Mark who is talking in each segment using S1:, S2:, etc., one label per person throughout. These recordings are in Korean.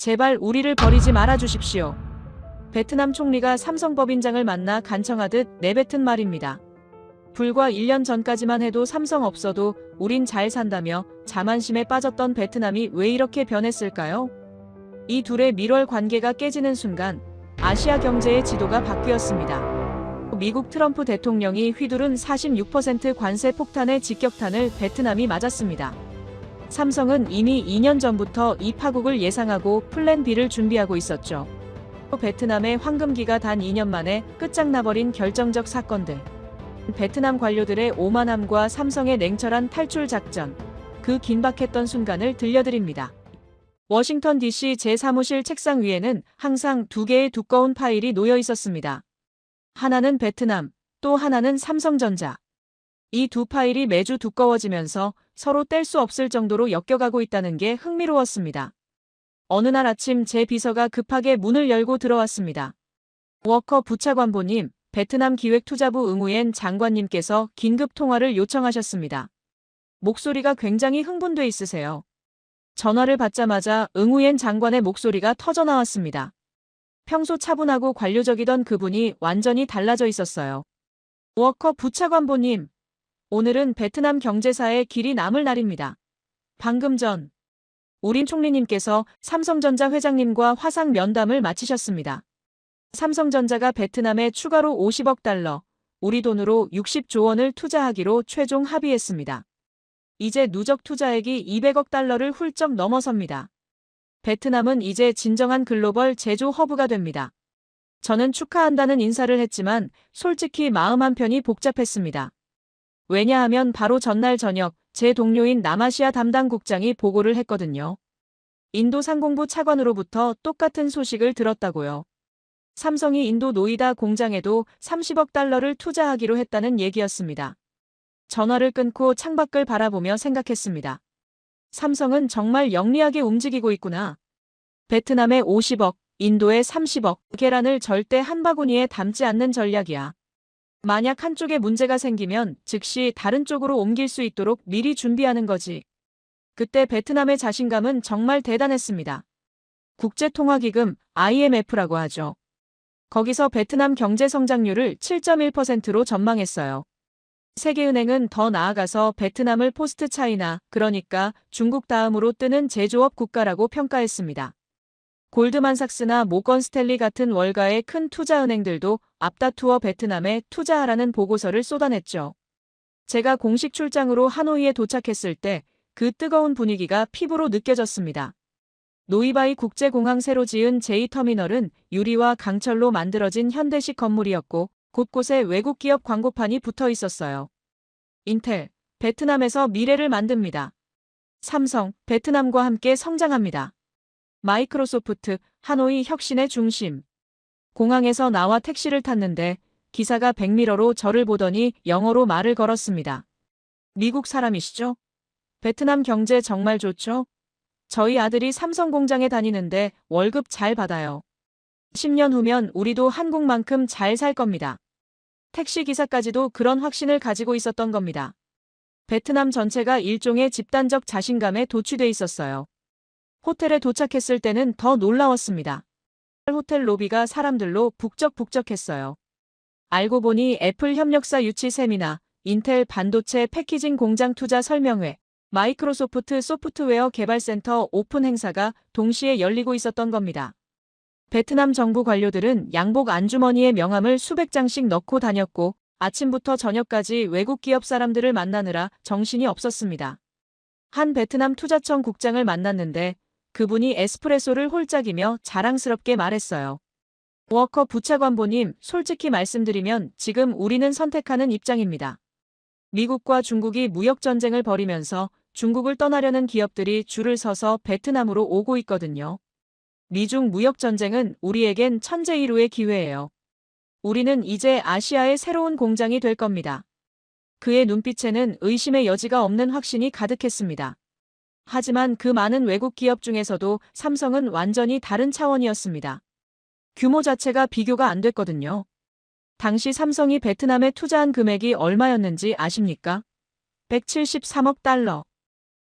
S1: 제발 우리를 버리지 말아 주십시오. 베트남 총리가 삼성 법인장을 만나 간청하듯 내뱉은 말입니다. 불과 1년 전까지만 해도 삼성 없어도 우린 잘 산다며 자만심에 빠졌던 베트남이 왜 이렇게 변했을까요? 이 둘의 밀월 관계가 깨지는 순간 아시아 경제의 지도가 바뀌었습니다. 미국 트럼프 대통령이 휘두른 46% 관세 폭탄의 직격탄을 베트남이 맞았습니다. 삼성은 이미 2년 전부터 이 파국을 예상하고 플랜 B를 준비하고 있었죠. 베트남의 황금기가 단 2년 만에 끝장나버린 결정적 사건들. 베트남 관료들의 오만함과 삼성의 냉철한 탈출 작전. 그 긴박했던 순간을 들려드립니다. 워싱턴 DC 제 사무실 책상 위에는 항상 두 개의 두꺼운 파일이 놓여 있었습니다. 하나는 베트남, 또 하나는 삼성전자. 이 두 파일이 매주 두꺼워지면서 서로 뗄 수 없을 정도로 엮여가고 있다는 게 흥미로웠습니다. 어느 날 아침 제 비서가 급하게 문을 열고 들어왔습니다. 워커 부차관보님, 베트남 기획투자부 응우옌 장관님께서 긴급 통화를 요청하셨습니다. 목소리가 굉장히 흥분돼 있으세요. 전화를 받자마자 응우옌 장관의 목소리가 터져나왔습니다. 평소 차분하고 관료적이던 그분이 완전히 달라져 있었어요. 워커 부차관보님, 오늘은 베트남 경제사에 길이 남을 날입니다. 방금 전 우린 총리님께서 삼성전자 회장님과 화상 면담을 마치셨습니다. 삼성전자가 베트남에 추가로 50억 달러, 우리 돈으로 60조 원을 투자하기로 최종 합의했습니다. 이제 누적 투자액이 200억 달러를 훌쩍 넘어섭니다. 베트남은 이제 진정한 글로벌 제조 허브가 됩니다. 저는 축하한다는 인사를 했지만 솔직히 마음 한편이 복잡했습니다. 왜냐하면 바로 전날 저녁 제 동료인 남아시아 담당 국장이 보고를 했거든요. 인도 상공부 차관으로부터 똑같은 소식을 들었다고요. 삼성이 인도 노이다 공장에도 30억 달러를 투자하기로 했다는 얘기였습니다. 전화를 끊고 창밖을 바라보며 생각했습니다. 삼성은 정말 영리하게 움직이고 있구나. 베트남에 50억, 인도에 30억, 계란을 절대 한 바구니에 담지 않는 전략이야. 만약 한쪽에 문제가 생기면 즉시 다른 쪽으로 옮길 수 있도록 미리 준비하는 거지. 그때 베트남의 자신감은 정말 대단했습니다. 국제통화기금 IMF라고 하죠. 거기서 베트남 경제 성장률을 7.1%로 전망했어요. 세계은행은 더 나아가서 베트남을 포스트 차이나, 그러니까 중국 다음으로 뜨는 제조업 국가라고 평가했습니다. 골드만삭스나 모건 스탠리 같은 월가의 큰 투자은행들도 앞다투어 베트남에 투자하라는 보고서를 쏟아냈죠. 제가 공식 출장으로 하노이에 도착했을 때 그 뜨거운 분위기가 피부로 느껴졌습니다. 노이바이 국제공항 새로 지은 제2터미널은 유리와 강철로 만들어진 현대식 건물이었고 곳곳에 외국 기업 광고판이 붙어 있었어요. 인텔, 베트남에서 미래를 만듭니다. 삼성, 베트남과 함께 성장합니다. 마이크로소프트, 하노이 혁신의 중심. 공항에서 나와 택시를 탔는데 기사가 백미러로 저를 보더니 영어로 말을 걸었습니다. 미국 사람이시죠? 베트남 경제 정말 좋죠? 저희 아들이 삼성 공장에 다니는데 월급 잘 받아요. 10년 후면 우리도 한국만큼 잘 살 겁니다. 택시기사까지도 그런 확신을 가지고 있었던 겁니다. 베트남 전체가 일종의 집단적 자신감에 도취돼 있었어요. 호텔에 도착했을 때는 더 놀라웠습니다. 호텔 로비가 사람들로 북적북적했어요. 알고 보니 애플 협력사 유치 세미나, 인텔 반도체 패키징 공장 투자 설명회, 마이크로소프트 소프트웨어 개발센터 오픈 행사가 동시에 열리고 있었던 겁니다. 베트남 정부 관료들은 양복 안주머니에 명함을 수백 장씩 넣고 다녔고 아침부터 저녁까지 외국 기업 사람들을 만나느라 정신이 없었습니다. 한 베트남 투자청 국장을 만났는데 그분이 에스프레소를 홀짝이며 자랑스럽게 말했어요. 워커 부차관보님, 솔직히 말씀드리면 지금 우리는 선택하는 입장입니다. 미국과 중국이 무역전쟁을 벌이면서 중국을 떠나려는 기업들이 줄을 서서 베트남으로 오고 있거든요. 미중 무역전쟁은 우리에겐 천재일우의 기회예요. 우리는 이제 아시아의 새로운 공장이 될 겁니다. 그의 눈빛에는 의심의 여지가 없는 확신이 가득했습니다. 하지만 그 많은 외국 기업 중에서도 삼성은 완전히 다른 차원이었습니다. 규모 자체가 비교가 안 됐거든요. 당시 삼성이 베트남에 투자한 금액이 얼마였는지 아십니까? 173억 달러.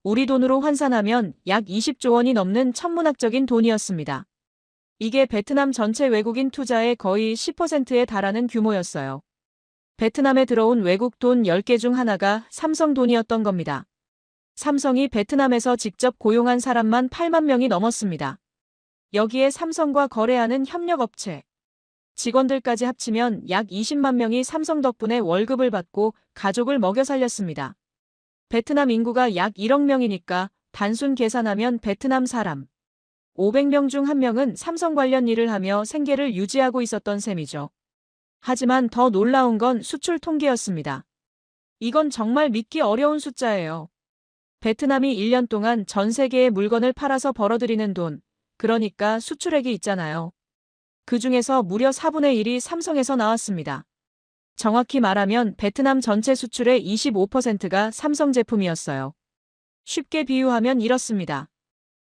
S1: 우리 돈으로 환산하면 약 20조 원이 넘는 천문학적인 돈이었습니다. 이게 베트남 전체 외국인 투자의 거의 10%에 달하는 규모였어요. 베트남에 들어온 외국 돈 10개 중 하나가 삼성 돈이었던 겁니다. 삼성이 베트남에서 직접 고용한 사람만 8만 명이 넘었습니다. 여기에 삼성과 거래하는 협력업체, 직원들까지 합치면 약 20만 명이 삼성 덕분에 월급을 받고 가족을 먹여 살렸습니다. 베트남 인구가 약 1억 명이니까 단순 계산하면 베트남 사람 500명 중 1명은 삼성 관련 일을 하며 생계를 유지하고 있었던 셈이죠. 하지만 더 놀라운 건 수출 통계였습니다. 이건 정말 믿기 어려운 숫자예요. 베트남이 1년 동안 전 세계에 물건을 팔아서 벌어들이는 돈, 그러니까 수출액이 있잖아요. 그 중에서 무려 4분의 1이 삼성에서 나왔습니다. 정확히 말하면 베트남 전체 수출의 25%가 삼성 제품이었어요. 쉽게 비유하면 이렇습니다.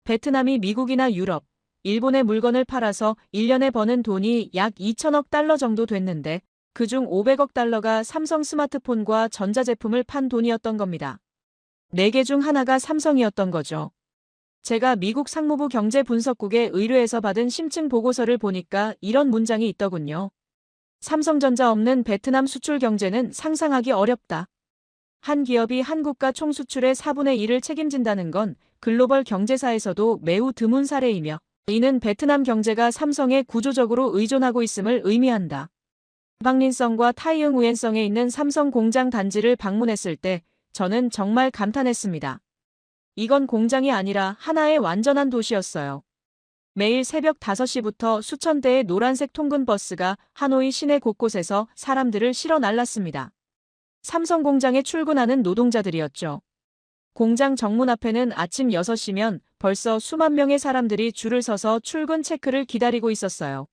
S1: 베트남이 미국이나 유럽, 일본에 물건을 팔아서 1년에 버는 돈이 약 2천억 달러 정도 됐는데 그중 500억 달러가 삼성 스마트폰과 전자제품을 판 돈이었던 겁니다. 4개 중 하나가 삼성이었던 거죠. 제가 미국 상무부 경제분석국에 의뢰해서 받은 심층 보고서를 보니까 이런 문장이 있더군요. 삼성전자 없는 베트남 수출 경제는 상상하기 어렵다. 한 기업이 한국가 총수출의 4분의 1을 책임진다는 건 글로벌 경제사에서도 매우 드문 사례이며 이는 베트남 경제가 삼성에 구조적으로 의존하고 있음을 의미한다. 박린성과 타이응 우엔성에 있는 삼성 공장 단지를 방문했을 때 저는 정말 감탄했습니다. 이건 공장이 아니라 하나의 완전한 도시였어요. 매일 새벽 5시부터 수천 대의 노란색 통근 버스가 하노이 시내 곳곳에서 사람들을 실어 날랐습니다. 삼성 공장에 출근하는 노동자들이었죠. 공장 정문 앞에는 아침 6시면 벌써 수만 명의 사람들이 줄을 서서 출근 체크를 기다리고 있었어요.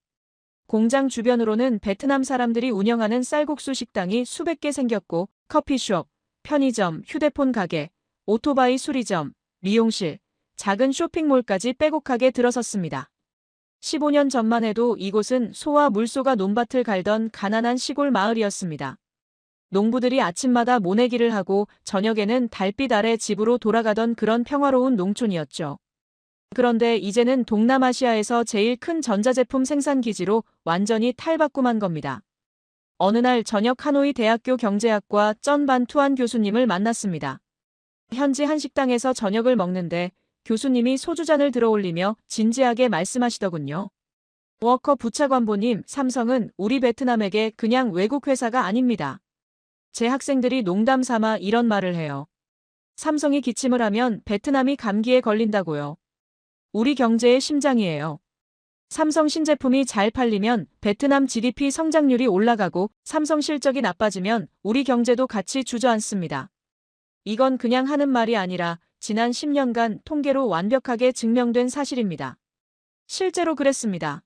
S1: 공장 주변으로는 베트남 사람들이 운영하는 쌀국수 식당이 수백 개 생겼고 커피숍, 편의점, 휴대폰 가게, 오토바이 수리점, 미용실, 작은 쇼핑몰까지 빼곡하게 들어섰습니다. 15년 전만 해도 이곳은 소와 물소가 논밭을 갈던 가난한 시골 마을이었습니다. 농부들이 아침마다 모내기를 하고 저녁에는 달빛 아래 집으로 돌아가던 그런 평화로운 농촌이었죠. 그런데 이제는 동남아시아에서 제일 큰 전자제품 생산 기지로 완전히 탈바꿈한 겁니다. 어느 날 저녁 하노이 대학교 경제학과 쩐반 투안 교수님을 만났습니다. 현지 한 식당에서 저녁을 먹는데 교수님이 소주잔을 들어올리며 진지하게 말씀하시더군요. 워커 부차관보님, 삼성은 우리 베트남에게 그냥 외국 회사가 아닙니다. 제 학생들이 농담 삼아 이런 말을 해요. 삼성이 기침을 하면 베트남이 감기에 걸린다고요. 우리 경제의 심장이에요. 삼성 신제품이 잘 팔리면 베트남 GDP 성장률이 올라가고 삼성 실적이 나빠지면 우리 경제도 같이 주저앉습니다. 이건 그냥 하는 말이 아니라 지난 10년간 통계로 완벽하게 증명된 사실입니다. 실제로 그랬습니다.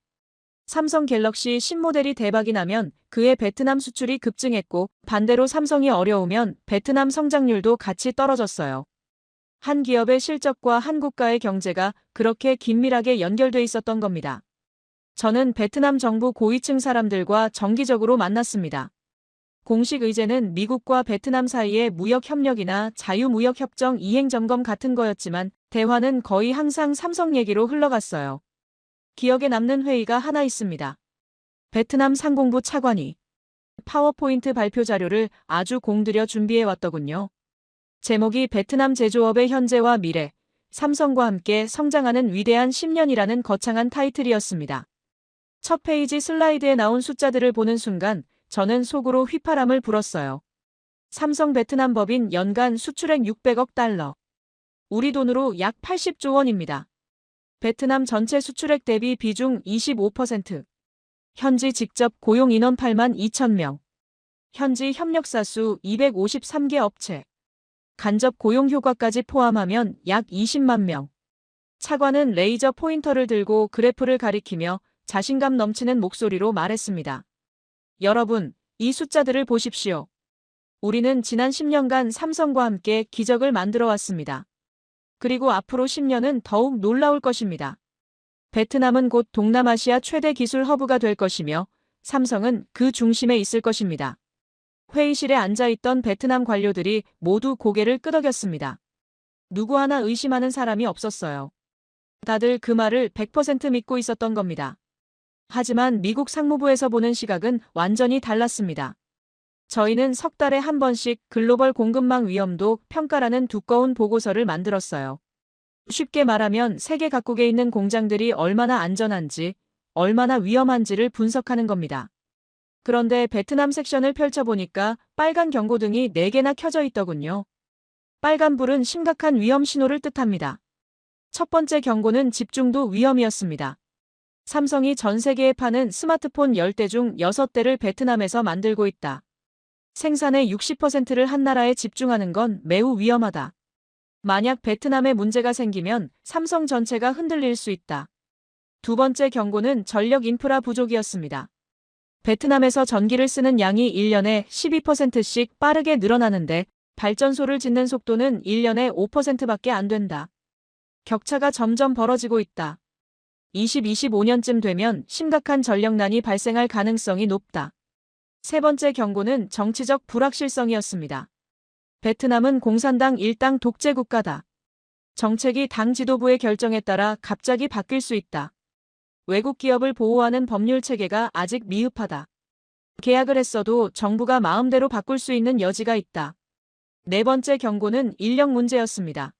S1: 삼성 갤럭시 신모델이 대박이 나면 그의 베트남 수출이 급증했고 반대로 삼성이 어려우면 베트남 성장률도 같이 떨어졌어요. 한 기업의 실적과 한 국가의 경제가 그렇게 긴밀하게 연결돼 있었던 겁니다. 저는 베트남 정부 고위층 사람들과 정기적으로 만났습니다. 공식 의제는 미국과 베트남 사이의 무역협력이나 자유무역협정 이행점검 같은 거였지만 대화는 거의 항상 삼성 얘기로 흘러갔어요. 기억에 남는 회의가 하나 있습니다. 베트남 상공부 차관이 파워포인트 발표 자료를 아주 공들여 준비해 왔더군요. 제목이 베트남 제조업의 현재와 미래, 삼성과 함께 성장하는 위대한 10년이라는 거창한 타이틀이었습니다. 첫 페이지 슬라이드에 나온 숫자들을 보는 순간 저는 속으로 휘파람을 불었어요. 삼성 베트남 법인 연간 수출액 600억 달러. 우리 돈으로 약 80조 원입니다. 베트남 전체 수출액 대비 비중 25%. 현지 직접 고용 인원 8만 2천 명. 현지 협력사 수 253개 업체. 간접 고용 효과까지 포함하면 약 20만 명. 차관은 레이저 포인터를 들고 그래프를 가리키며 자신감 넘치는 목소리로 말했습니다. 여러분, 이 숫자들을 보십시오. 우리는 지난 10년간 삼성과 함께 기적을 만들어 왔습니다. 그리고 앞으로 10년은 더욱 놀라울 것입니다. 베트남은 곧 동남아시아 최대 기술 허브가 될 것이며 삼성은 그 중심에 있을 것입니다. 회의실에 앉아있던 베트남 관료들이 모두 고개를 끄덕였습니다. 누구 하나 의심하는 사람이 없었어요. 다들 그 말을 100% 믿고 있었던 겁니다. 하지만 미국 상무부에서 보는 시각은 완전히 달랐습니다. 저희는 석 달에 한 번씩 글로벌 공급망 위험도 평가라는 두꺼운 보고서를 만들었어요. 쉽게 말하면 세계 각국에 있는 공장들이 얼마나 안전한지, 얼마나 위험한지를 분석하는 겁니다. 그런데 베트남 섹션을 펼쳐보니까 빨간 경고등이 4개나 켜져 있더군요. 빨간불은 심각한 위험 신호를 뜻합니다. 첫 번째 경고는 집중도 위험이었습니다. 삼성이 전 세계에 파는 스마트폰 10대 중 6대를 베트남에서 만들고 있다. 생산의 60%를 한 나라에 집중하는 건 매우 위험하다. 만약 베트남에 문제가 생기면 삼성 전체가 흔들릴 수 있다. 두 번째 경고는 전력 인프라 부족이었습니다. 베트남에서 전기를 쓰는 양이 1년에 12%씩 빠르게 늘어나는데 발전소를 짓는 속도는 1년에 5%밖에 안 된다. 격차가 점점 벌어지고 있다. 2025년쯤 되면 심각한 전력난이 발생할 가능성이 높다. 세 번째 경고는 정치적 불확실성이었습니다. 베트남은 공산당 일당 독재 국가다. 정책이 당 지도부의 결정에 따라 갑자기 바뀔 수 있다. 외국 기업을 보호하는 법률 체계가 아직 미흡하다. 계약을 했어도 정부가 마음대로 바꿀 수 있는 여지가 있다. 네 번째 경고는 인력 문제였습니다.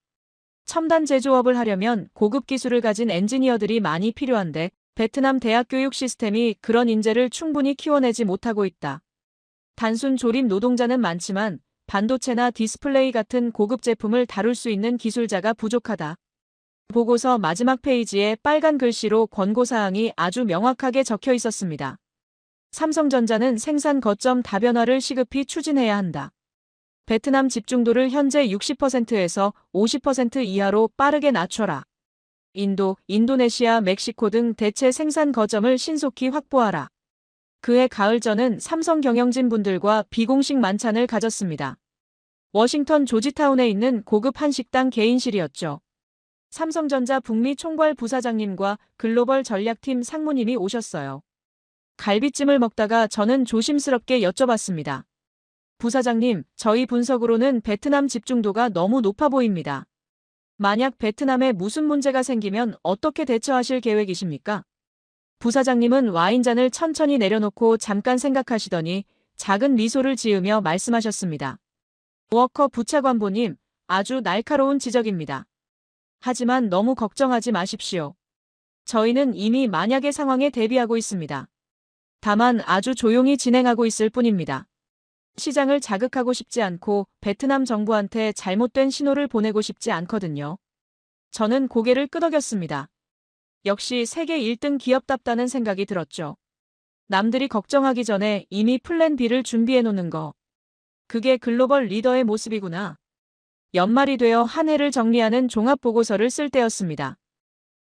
S1: 첨단 제조업을 하려면 고급 기술을 가진 엔지니어들이 많이 필요한데 베트남 대학 교육 시스템이 그런 인재를 충분히 키워내지 못하고 있다. 단순 조립 노동자는 많지만 반도체나 디스플레이 같은 고급 제품을 다룰 수 있는 기술자가 부족하다. 보고서 마지막 페이지에 빨간 글씨로 권고사항이 아주 명확하게 적혀 있었습니다. 삼성전자는 생산 거점 다변화를 시급히 추진해야 한다. 베트남 집중도를 현재 60%에서 50% 이하로 빠르게 낮춰라. 인도, 인도네시아, 멕시코 등 대체 생산 거점을 신속히 확보하라. 그해 가을 저는 삼성 경영진 분들과 비공식 만찬을 가졌습니다. 워싱턴 조지타운에 있는 고급 한식당 개인실이었죠. 삼성전자 북미 총괄 부사장님과 글로벌 전략팀 상무님이 오셨어요. 갈비찜을 먹다가 저는 조심스럽게 여쭤봤습니다. 부사장님, 저희 분석으로는 베트남 집중도가 너무 높아 보입니다. 만약 베트남에 무슨 문제가 생기면 어떻게 대처하실 계획이십니까? 부사장님은 와인잔을 천천히 내려놓고 잠깐 생각하시더니 작은 미소를 지으며 말씀하셨습니다. 워커 부차관보님, 아주 날카로운 지적입니다. 하지만 너무 걱정하지 마십시오. 저희는 이미 만약의 상황에 대비하고 있습니다. 다만 아주 조용히 진행하고 있을 뿐입니다. 시장을 자극하고 싶지 않고 베트남 정부한테 잘못된 신호를 보내고 싶지 않거든요. 저는 고개를 끄덕였습니다. 역시 세계 1등 기업답다는 생각이 들었죠. 남들이 걱정하기 전에 이미 플랜 B를 준비해 놓는 거. 그게 글로벌 리더의 모습이구나. 연말이 되어 한 해를 정리하는 종합보고서를 쓸 때였습니다.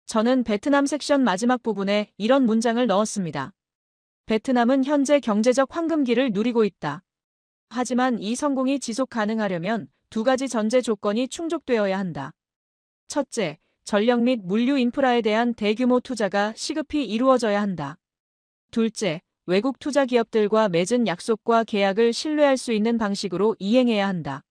S1: 저는 베트남 섹션 마지막 부분에 이런 문장을 넣었습니다. 베트남은 현재 경제적 황금기를 누리고 있다. 하지만 이 성공이 지속 가능하려면 두 가지 전제 조건이 충족되어야 한다. 첫째, 전력 및 물류 인프라에 대한 대규모 투자가 시급히 이루어져야 한다. 둘째, 외국 투자 기업들과 맺은 약속과 계약을 신뢰할 수 있는 방식으로 이행해야 한다.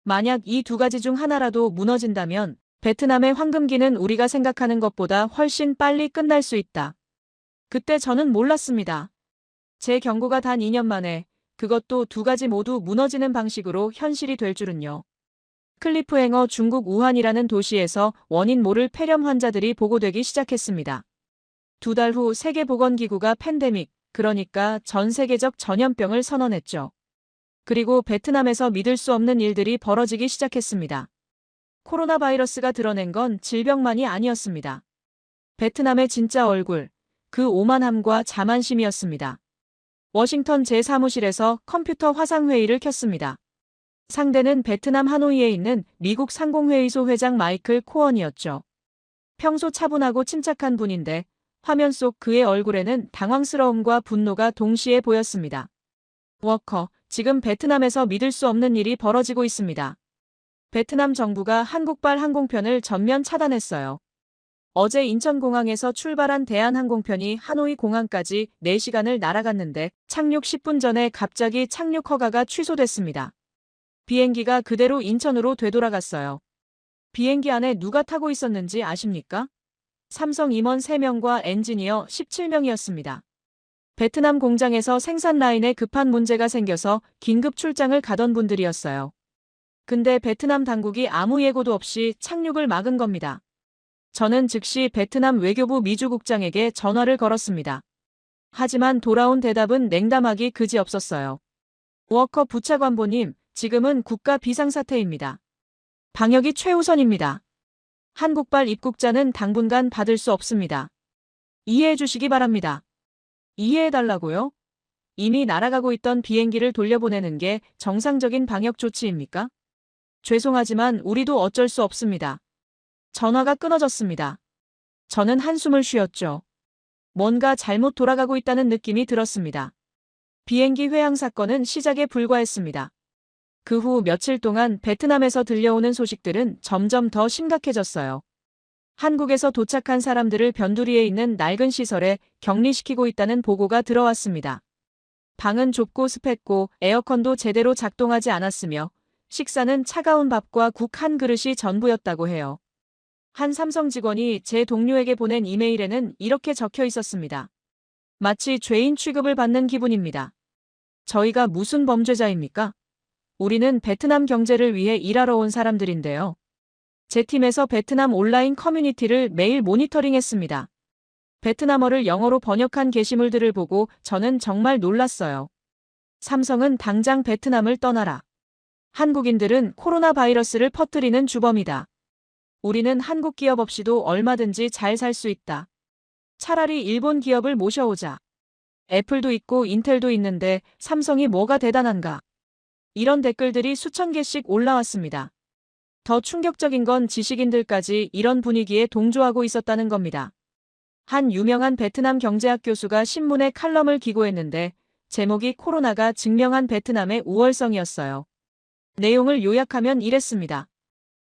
S1: 만약 이 두 가지 중 하나라도 무너진다면 베트남의 황금기는 우리가 생각하는 것보다 훨씬 빨리 끝날 수 있다. 그때 저는 몰랐습니다. 제 경고가 단 2년 만에 그것도 두 가지 모두 무너지는 방식으로 현실이 될 줄은요. 클리프행어 중국 우한이라는 도시에서 원인 모를 폐렴 환자들이 보고되기 시작했습니다. 2달 후 세계보건기구가 팬데믹, 그러니까 전 세계적 전염병을 선언했죠. 그리고 베트남에서 믿을 수 없는 일들이 벌어지기 시작했습니다. 코로나 바이러스가 드러낸 건 질병만이 아니었습니다. 베트남의 진짜 얼굴, 그 오만함과 자만심이었습니다. 워싱턴 제 사무실에서 컴퓨터 화상회의를 켰습니다. 상대는 베트남 하노이에 있는 미국 상공회의소 회장 마이클 코언이었죠. 평소 차분하고 침착한 분인데 화면 속 그의 얼굴에는 당황스러움과 분노가 동시에 보였습니다. 워커, 지금 베트남에서 믿을 수 없는 일이 벌어지고 있습니다. 베트남 정부가 한국발 항공편을 전면 차단했어요. 어제 인천공항에서 출발한 대한항공편이 하노이 공항까지 4시간을 날아갔는데 착륙 10분 전에 갑자기 착륙 허가가 취소됐습니다. 비행기가 그대로 인천으로 되돌아갔어요. 비행기 안에 누가 타고 있었는지 아십니까? 삼성 임원 3명과 엔지니어 17명이었습니다. 베트남 공장에서 생산 라인에 급한 문제가 생겨서 긴급 출장을 가던 분들이었어요. 근데 베트남 당국이 아무 예고도 없이 착륙을 막은 겁니다. 저는 즉시 베트남 외교부 미주국장에게 전화를 걸었습니다. 하지만 돌아온 대답은 냉담하기 그지없었어요. 워커 부차관보님, 지금은 국가 비상사태입니다. 방역이 최우선입니다. 한국발 입국자는 당분간 받을 수 없습니다. 이해해 주시기 바랍니다. 이해해달라고요? 이미 날아가고 있던 비행기를 돌려보내는 게 정상적인 방역 조치입니까? 죄송하지만 우리도 어쩔 수 없습니다. 전화가 끊어졌습니다. 저는 한숨을 쉬었죠. 뭔가 잘못 돌아가고 있다는 느낌이 들었습니다. 비행기 회항 사건은 시작에 불과했습니다. 그 후 며칠 동안 베트남에서 들려오는 소식들은 점점 더 심각해졌어요. 한국에서 도착한 사람들을 변두리에 있는 낡은 시설에 격리시키고 있다는 보고가 들어왔습니다. 방은 좁고 습했고 에어컨도 제대로 작동하지 않았으며 식사는 차가운 밥과 국 한 그릇이 전부였다고 해요. 한 삼성 직원이 제 동료에게 보낸 이메일에는 이렇게 적혀 있었습니다. 마치 죄인 취급을 받는 기분입니다. 저희가 무슨 범죄자입니까? 우리는 베트남 경제를 위해 일하러 온 사람들인데요. 제 팀에서 베트남 온라인 커뮤니티를 매일 모니터링했습니다. 베트남어를 영어로 번역한 게시물들을 보고 저는 정말 놀랐어요. 삼성은 당장 베트남을 떠나라. 한국인들은 코로나 바이러스를 퍼뜨리는 주범이다. 우리는 한국 기업 없이도 얼마든지 잘 살 수 있다. 차라리 일본 기업을 모셔오자. 애플도 있고 인텔도 있는데 삼성이 뭐가 대단한가. 이런 댓글들이 수천 개씩 올라왔습니다. 더 충격적인 건 지식인들까지 이런 분위기에 동조하고 있었다는 겁니다. 한 유명한 베트남 경제학 교수가 신문에 칼럼을 기고했는데 제목이 코로나가 증명한 베트남의 우월성이었어요. 내용을 요약하면 이랬습니다.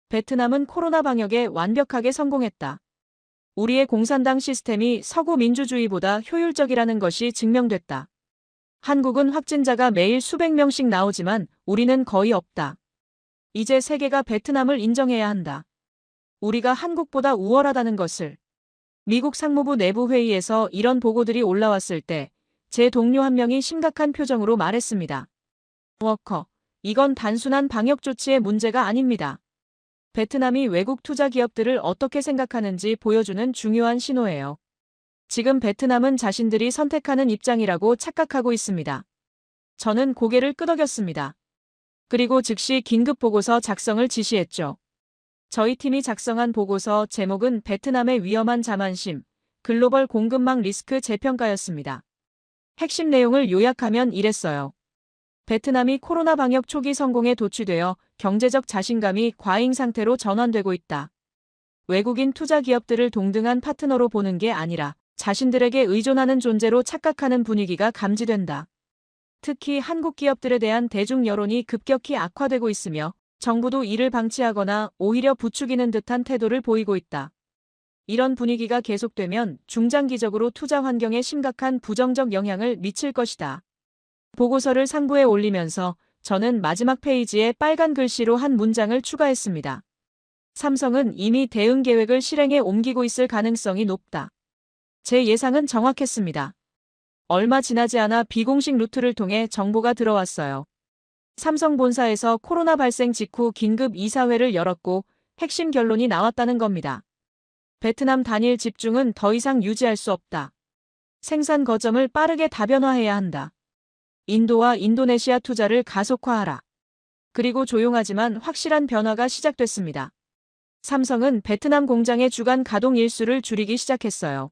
S1: 베트남은 코로나 방역에 완벽하게 성공했다. 우리의 공산당 시스템이 서구 민주주의보다 효율적이라는 것이 증명됐다. 한국은 확진자가 매일 수백 명씩 나오지만 우리는 거의 없다. 이제 세계가 베트남을 인정해야 한다. 우리가 한국보다 우월하다는 것을. 미국 상무부 내부 회의에서 이런 보고들이 올라왔을 때 제 동료 한 명이 심각한 표정으로 말했습니다. 워커, 이건 단순한 방역 조치의 문제가 아닙니다. 베트남이 외국 투자 기업들을 어떻게 생각하는지 보여주는 중요한 신호예요. 지금 베트남은 자신들이 선택하는 입장이라고 착각하고 있습니다. 저는 고개를 끄덕였습니다. 그리고 즉시 긴급 보고서 작성을 지시했죠. 저희 팀이 작성한 보고서 제목은 베트남의 위험한 자만심, 글로벌 공급망 리스크 재평가였습니다. 핵심 내용을 요약하면 이랬어요. 베트남이 코로나 방역 초기 성공에 도취되어 경제적 자신감이 과잉 상태로 전환되고 있다. 외국인 투자 기업들을 동등한 파트너로 보는 게 아니라 자신들에게 의존하는 존재로 착각하는 분위기가 감지된다. 특히 한국 기업들에 대한 대중 여론이 급격히 악화되고 있으며 정부도 이를 방치하거나 오히려 부추기는 듯한 태도를 보이고 있다. 이런 분위기가 계속되면 중장기적으로 투자 환경에 심각한 부정적 영향을 미칠 것이다. 보고서를 상부에 올리면서 저는 마지막 페이지에 빨간 글씨로 한 문장을 추가했습니다. 삼성은 이미 대응 계획을 실행에 옮기고 있을 가능성이 높다. 제 예상은 정확했습니다. 얼마 지나지 않아 비공식 루트를 통해 정보가 들어왔어요. 삼성 본사에서 코로나 발생 직후 긴급 이사회를 열었고 핵심 결론이 나왔다는 겁니다. 베트남 단일 집중은 더 이상 유지할 수 없다. 생산 거점을 빠르게 다변화해야 한다. 인도와 인도네시아 투자를 가속화하라. 그리고 조용하지만 확실한 변화가 시작됐습니다. 삼성은 베트남 공장의 주간 가동 일수를 줄이기 시작했어요.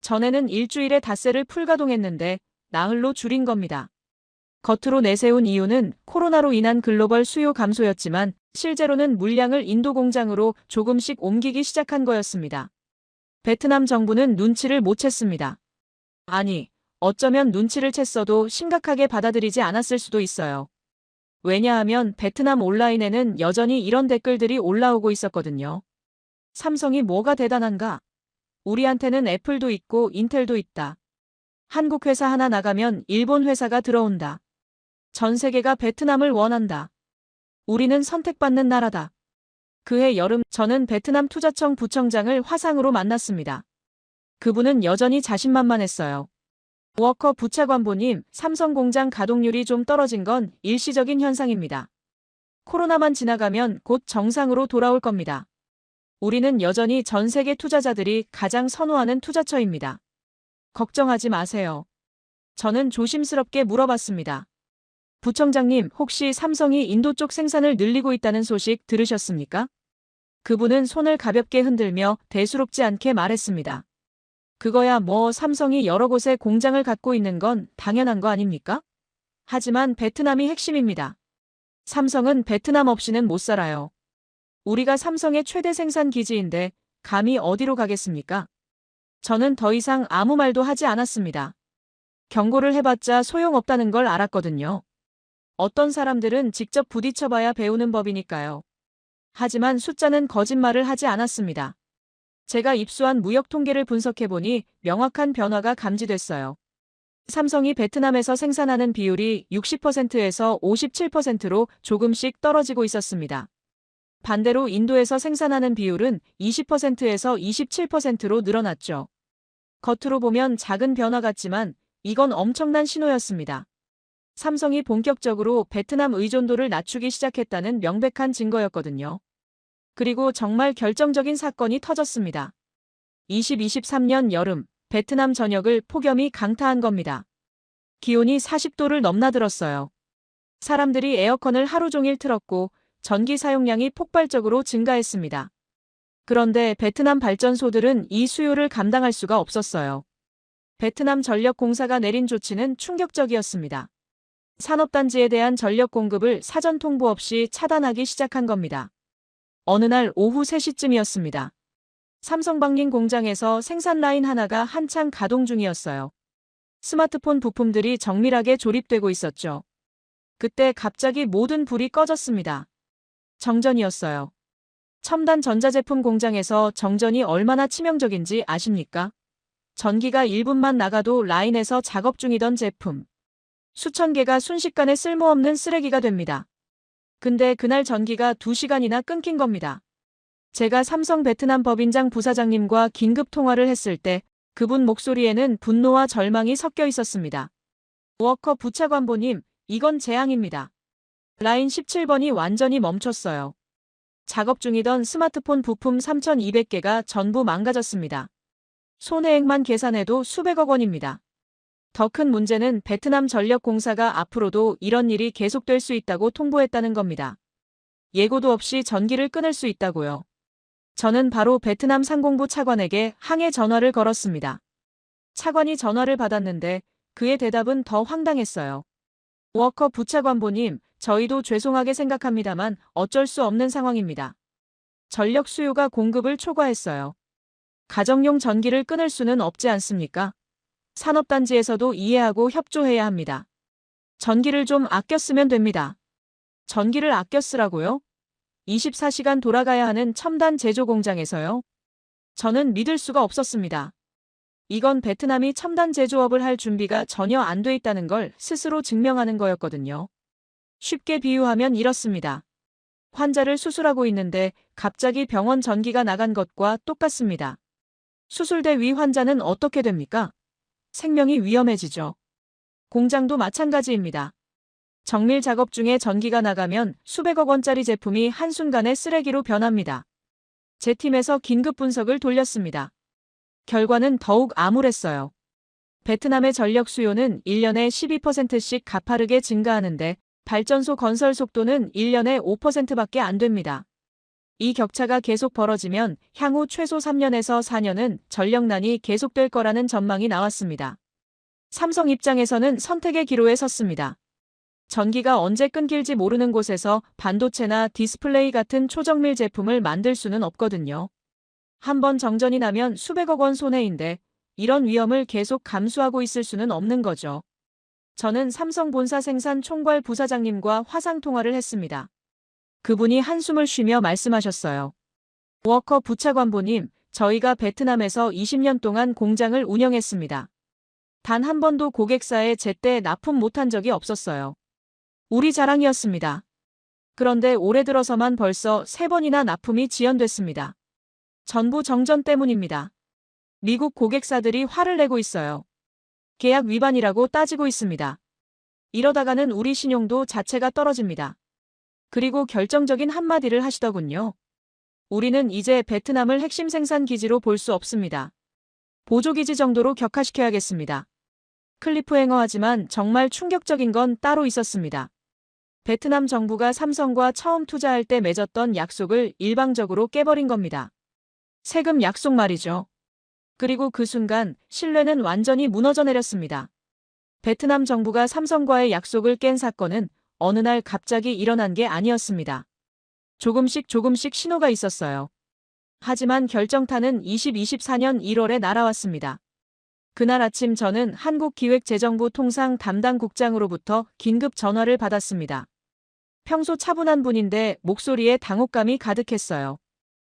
S1: 전에는 일주일에 닷새를 풀가동했는데 나흘로 줄인 겁니다. 겉으로 내세운 이유는 코로나로 인한 글로벌 수요 감소였지만 실제로는 물량을 인도 공장으로 조금씩 옮기기 시작한 거였습니다. 베트남 정부는 눈치를 못 챘습니다. 아니, 어쩌면 눈치를 챘어도 심각하게 받아들이지 않았을 수도 있어요. 왜냐하면 베트남 온라인에는 여전히 이런 댓글들이 올라오고 있었거든요. 삼성이 뭐가 대단한가? 우리한테는 애플도 있고 인텔도 있다. 한국 회사 하나 나가면 일본 회사가 들어온다. 전 세계가 베트남을 원한다. 우리는 선택받는 나라다. 그해 여름 저는 베트남 투자청 부청장을 화상으로 만났습니다. 그분은 여전히 자신만만했어요. 워커 부차관보님, 삼성 공장 가동률이 좀 떨어진 건 일시적인 현상입니다. 코로나만 지나가면 곧 정상으로 돌아올 겁니다. 우리는 여전히 전 세계 투자자들이 가장 선호하는 투자처입니다. 걱정하지 마세요. 저는 조심스럽게 물어봤습니다. 부청장님, 혹시 삼성이 인도 쪽 생산을 늘리고 있다는 소식 들으셨습니까? 그분은 손을 가볍게 흔들며 대수롭지 않게 말했습니다. 그거야 뭐 삼성이 여러 곳에 공장을 갖고 있는 건 당연한 거 아닙니까? 하지만 베트남이 핵심입니다. 삼성은 베트남 없이는 못 살아요. 우리가 삼성의 최대 생산 기지인데 감히 어디로 가겠습니까? 저는 더 이상 아무 말도 하지 않았습니다. 경고를 해봤자 소용없다는 걸 알았거든요. 어떤 사람들은 직접 부딪혀봐야 배우는 법이니까요. 하지만 숫자는 거짓말을 하지 않았습니다. 제가 입수한 무역 통계를 분석해보니 명확한 변화가 감지됐어요. 삼성이 베트남에서 생산하는 비율이 60%에서 57%로 조금씩 떨어지고 있었습니다. 반대로 인도에서 생산하는 비율은 20%에서 27%로 늘어났죠. 겉으로 보면 작은 변화 같지만 이건 엄청난 신호였습니다. 삼성이 본격적으로 베트남 의존도를 낮추기 시작했다는 명백한 증거였거든요. 그리고 정말 결정적인 사건이 터졌습니다. 2023년 여름, 베트남 전역을 폭염이 강타한 겁니다. 기온이 40도를 넘나들었어요. 사람들이 에어컨을 하루 종일 틀었고 전기 사용량이 폭발적으로 증가했습니다. 그런데 베트남 발전소들은 이 수요를 감당할 수가 없었어요. 베트남 전력공사가 내린 조치는 충격적이었습니다. 산업단지에 대한 전력 공급을 사전 통보 없이 차단하기 시작한 겁니다. 어느 날 오후 3시쯤이었습니다. 삼성 방린 공장에서 생산 라인 하나가 한창 가동 중이었어요. 스마트폰 부품들이 정밀하게 조립되고 있었죠. 그때 갑자기 모든 불이 꺼졌습니다. 정전이었어요. 첨단 전자제품 공장에서 정전이 얼마나 치명적인지 아십니까? 전기가 1분만 나가도 라인에서 작업 중이던 제품. 수천 개가 순식간에 쓸모없는 쓰레기가 됩니다. 근데 그날 전기가 2시간이나 끊긴 겁니다. 제가 삼성 베트남 법인장 부사장님과 긴급 통화를 했을 때 그분 목소리에는 분노와 절망이 섞여 있었습니다. 워커 부차관보님, 이건 재앙입니다. 라인 17번이 완전히 멈췄어요. 작업 중이던 스마트폰 부품 3,200개가 전부 망가졌습니다. 손해액만 계산해도 수백억 원입니다. 더 큰 문제는 베트남 전력공사가 앞으로도 이런 일이 계속될 수 있다고 통보했다는 겁니다. 예고도 없이 전기를 끊을 수 있다고요. 저는 바로 베트남 상공부 차관에게 항해 전화를 걸었습니다. 차관이 전화를 받았는데 그의 대답은 더 황당했어요. 워커 부차관보님, 저희도 죄송하게 생각합니다만 어쩔 수 없는 상황입니다. 전력 수요가 공급을 초과했어요. 가정용 전기를 끊을 수는 없지 않습니까? 산업단지에서도 이해하고 협조해야 합니다. 전기를 좀 아껴 쓰면 됩니다. 전기를 아껴 쓰라고요? 24시간 돌아가야 하는 첨단 제조 공장에서요? 저는 믿을 수가 없었습니다. 이건 베트남이 첨단 제조업을 할 준비가 전혀 안 돼 있다는 걸 스스로 증명하는 거였거든요. 쉽게 비유하면 이렇습니다. 환자를 수술하고 있는데 갑자기 병원 전기가 나간 것과 똑같습니다. 수술대 위 환자는 어떻게 됩니까? 생명이 위험해지죠. 공장도 마찬가지입니다. 정밀 작업 중에 전기가 나가면 수백억 원짜리 제품이 한순간에 쓰레기로 변합니다. 제 팀에서 긴급 분석을 돌렸습니다. 결과는 더욱 암울했어요. 베트남의 전력 수요는 1년에 12%씩 가파르게 증가하는데 발전소 건설 속도는 1년에 5%밖에 안 됩니다. 이 격차가 계속 벌어지면 향후 최소 3년에서 4년은 전력난이 계속될 거라는 전망이 나왔습니다. 삼성 입장에서는 선택의 기로에 섰습니다. 전기가 언제 끊길지 모르는 곳에서 반도체나 디스플레이 같은 초정밀 제품을 만들 수는 없거든요. 한번 정전이 나면 수백억 원 손해인데 이런 위험을 계속 감수하고 있을 수는 없는 거죠. 저는 삼성 본사 생산 총괄 부사장님과 화상 통화를 했습니다. 그분이 한숨을 쉬며 말씀하셨어요. 워커 부차관보님, 저희가 베트남에서 20년 동안 공장을 운영했습니다. 단 한 번도 고객사에 제때 납품 못한 적이 없었어요. 우리 자랑이었습니다. 그런데 올해 들어서만 벌써 3번이나 납품이 지연됐습니다. 전부 정전 때문입니다. 미국 고객사들이 화를 내고 있어요. 계약 위반이라고 따지고 있습니다. 이러다가는 우리 신용도 자체가 떨어집니다. 그리고 결정적인 한마디를 하시더군요. 우리는 이제 베트남을 핵심 생산 기지로 볼 수 없습니다. 보조기지 정도로 격화시켜야겠습니다. 클리프행어하지만 정말 충격적인 건 따로 있었습니다. 베트남 정부가 삼성과 처음 투자할 때 맺었던 약속을 일방적으로 깨버린 겁니다. 세금 약속 말이죠. 그리고 그 순간 신뢰는 완전히 무너져 내렸습니다. 베트남 정부가 삼성과의 약속을 깬 사건은 어느 날 갑자기 일어난 게 아니었습니다. 조금씩 신호가 있었어요. 하지만 결정타는 2024년 1월에 날아왔습니다. 그날 아침 저는 한국기획재정부 통상 담당 국장으로부터 긴급 전화를 받았습니다. 평소 차분한 분인데 목소리에 당혹감이 가득했어요.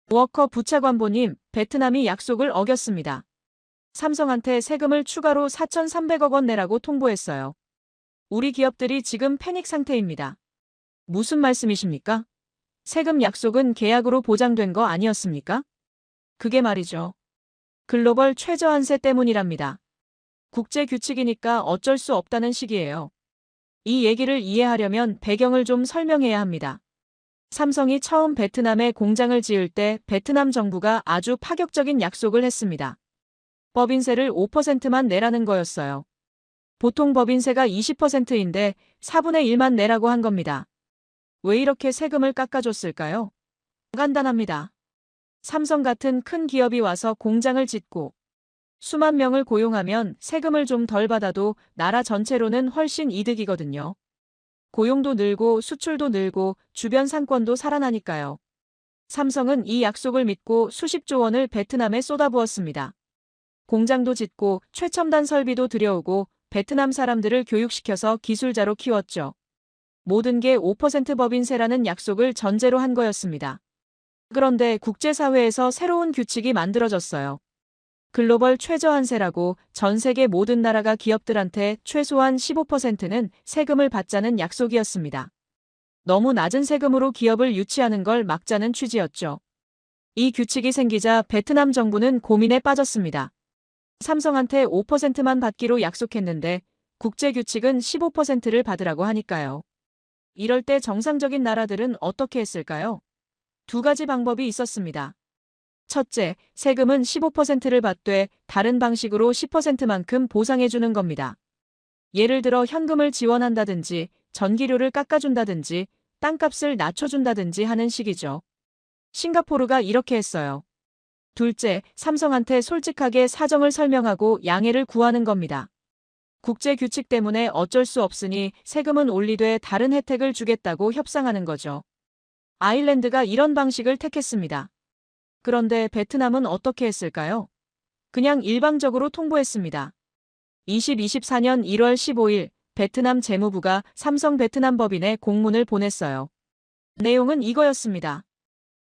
S1: 워커 부차관보님, 베트남이 약속을 어겼습니다. 삼성한테 세금을 추가로 4,300억 원 내라고 통보했어요. 우리 기업들이 지금 패닉 상태입니다. 무슨 말씀이십니까? 세금 약속은 계약으로 보장된 거 아니었습니까? 그게 말이죠. 글로벌 최저한세 때문이랍니다. 국제 규칙이니까 어쩔 수 없다는 식이에요. 이 얘기를 이해하려면 배경을 좀 설명해야 합니다. 삼성이 처음 베트남에 공장을 지을 때 베트남 정부가 아주 파격적인 약속을 했습니다. 법인세를 5%만 내라는 거였어요. 보통 법인세가 20%인데 4분의 1만 내라고 한 겁니다. 왜 이렇게 세금을 깎아줬을까요? 간단합니다. 삼성 같은 큰 기업이 와서 공장을 짓고 수만 명을 고용하면 세금을 좀 덜 받아도 나라 전체로는 훨씬 이득이거든요. 고용도 늘고 수출도 늘고 주변 상권도 살아나니까요. 삼성은 이 약속을 믿고 수십조 원을 베트남에 쏟아부었습니다. 공장도 짓고 최첨단 설비도 들여오고 베트남 사람들을 교육시켜서 기술자로 키웠죠. 모든 게 5% 법인세라는 약속을 전제로 한 거였습니다. 그런데 국제사회에서 새로운 규칙이 만들어졌어요. 글로벌 최저한세라고 전 세계 모든 나라가 기업들한테 최소한 15%는 세금을 받자는 약속이었습니다. 너무 낮은 세금으로 기업을 유치하는 걸 막자는 취지였죠. 이 규칙이 생기자 베트남 정부는 고민에 빠졌습니다. 삼성한테 5%만 받기로 약속했는데 국제 규칙은 15%를 받으라고 하니까요. 이럴 때 정상적인 나라들은 어떻게 했을까요? 두 가지 방법이 있었습니다. 첫째, 세금은 15%를 받되 다른 방식으로 10%만큼 보상해주는 겁니다. 예를 들어 현금을 지원한다든지 전기료를 깎아준다든지 땅값을 낮춰준다든지 하는 식이죠. 싱가포르가 이렇게 했어요. 둘째, 삼성한테 솔직하게 사정을 설명하고 양해를 구하는 겁니다. 국제 규칙 때문에 어쩔 수 없으니 세금은 올리되 다른 혜택을 주겠다고 협상하는 거죠. 아일랜드가 이런 방식을 택했습니다. 그런데 베트남은 어떻게 했을까요? 그냥 일방적으로 통보했습니다. 2024년 1월 15일 베트남 재무부가 삼성 베트남 법인에 공문을 보냈어요. 내용은 이거였습니다.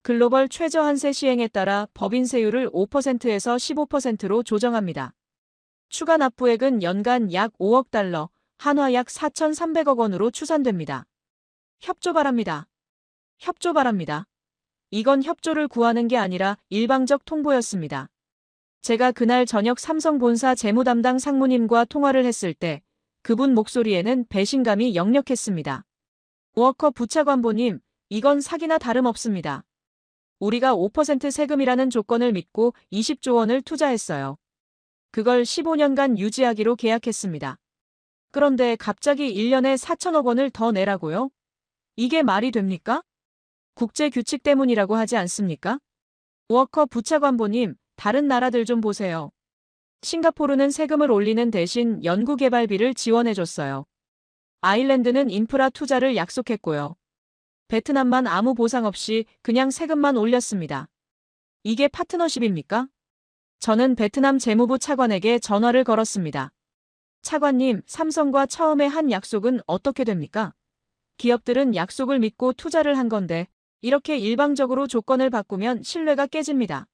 S1: 글로벌 최저한세 시행에 따라 법인세율을 5%에서 15%로 조정합니다. 추가 납부액은 연간 약 5억 달러, 한화 약 4,300억 원으로 추산됩니다. 협조 바랍니다. 협조 바랍니다. 이건 협조를 구하는 게 아니라 일방적 통보였습니다. 제가 그날 저녁 삼성 본사 재무담당 상무님과 통화를 했을 때 그분 목소리에는 배신감이 역력했습니다. 워커 부차관보님, 이건 사기나 다름없습니다. 우리가 5% 세금이라는 조건을 믿고 20조 원을 투자했어요. 그걸 15년간 유지하기로 계약했습니다. 그런데 갑자기 1년에 4천억 원을 더 내라고요? 이게 말이 됩니까? 국제 규칙 때문이라고 하지 않습니까? 워커 부차관보님, 다른 나라들 좀 보세요. 싱가포르는 세금을 올리는 대신 연구개발비를 지원해줬어요. 아일랜드는 인프라 투자를 약속했고요. 베트남만 아무 보상 없이 그냥 세금만 올렸습니다. 이게 파트너십입니까? 저는 베트남 재무부 차관에게 전화를 걸었습니다. 차관님, 삼성과 처음에 한 약속은 어떻게 됩니까? 기업들은 약속을 믿고 투자를 한 건데 이렇게 일방적으로 조건을 바꾸면 신뢰가 깨집니다.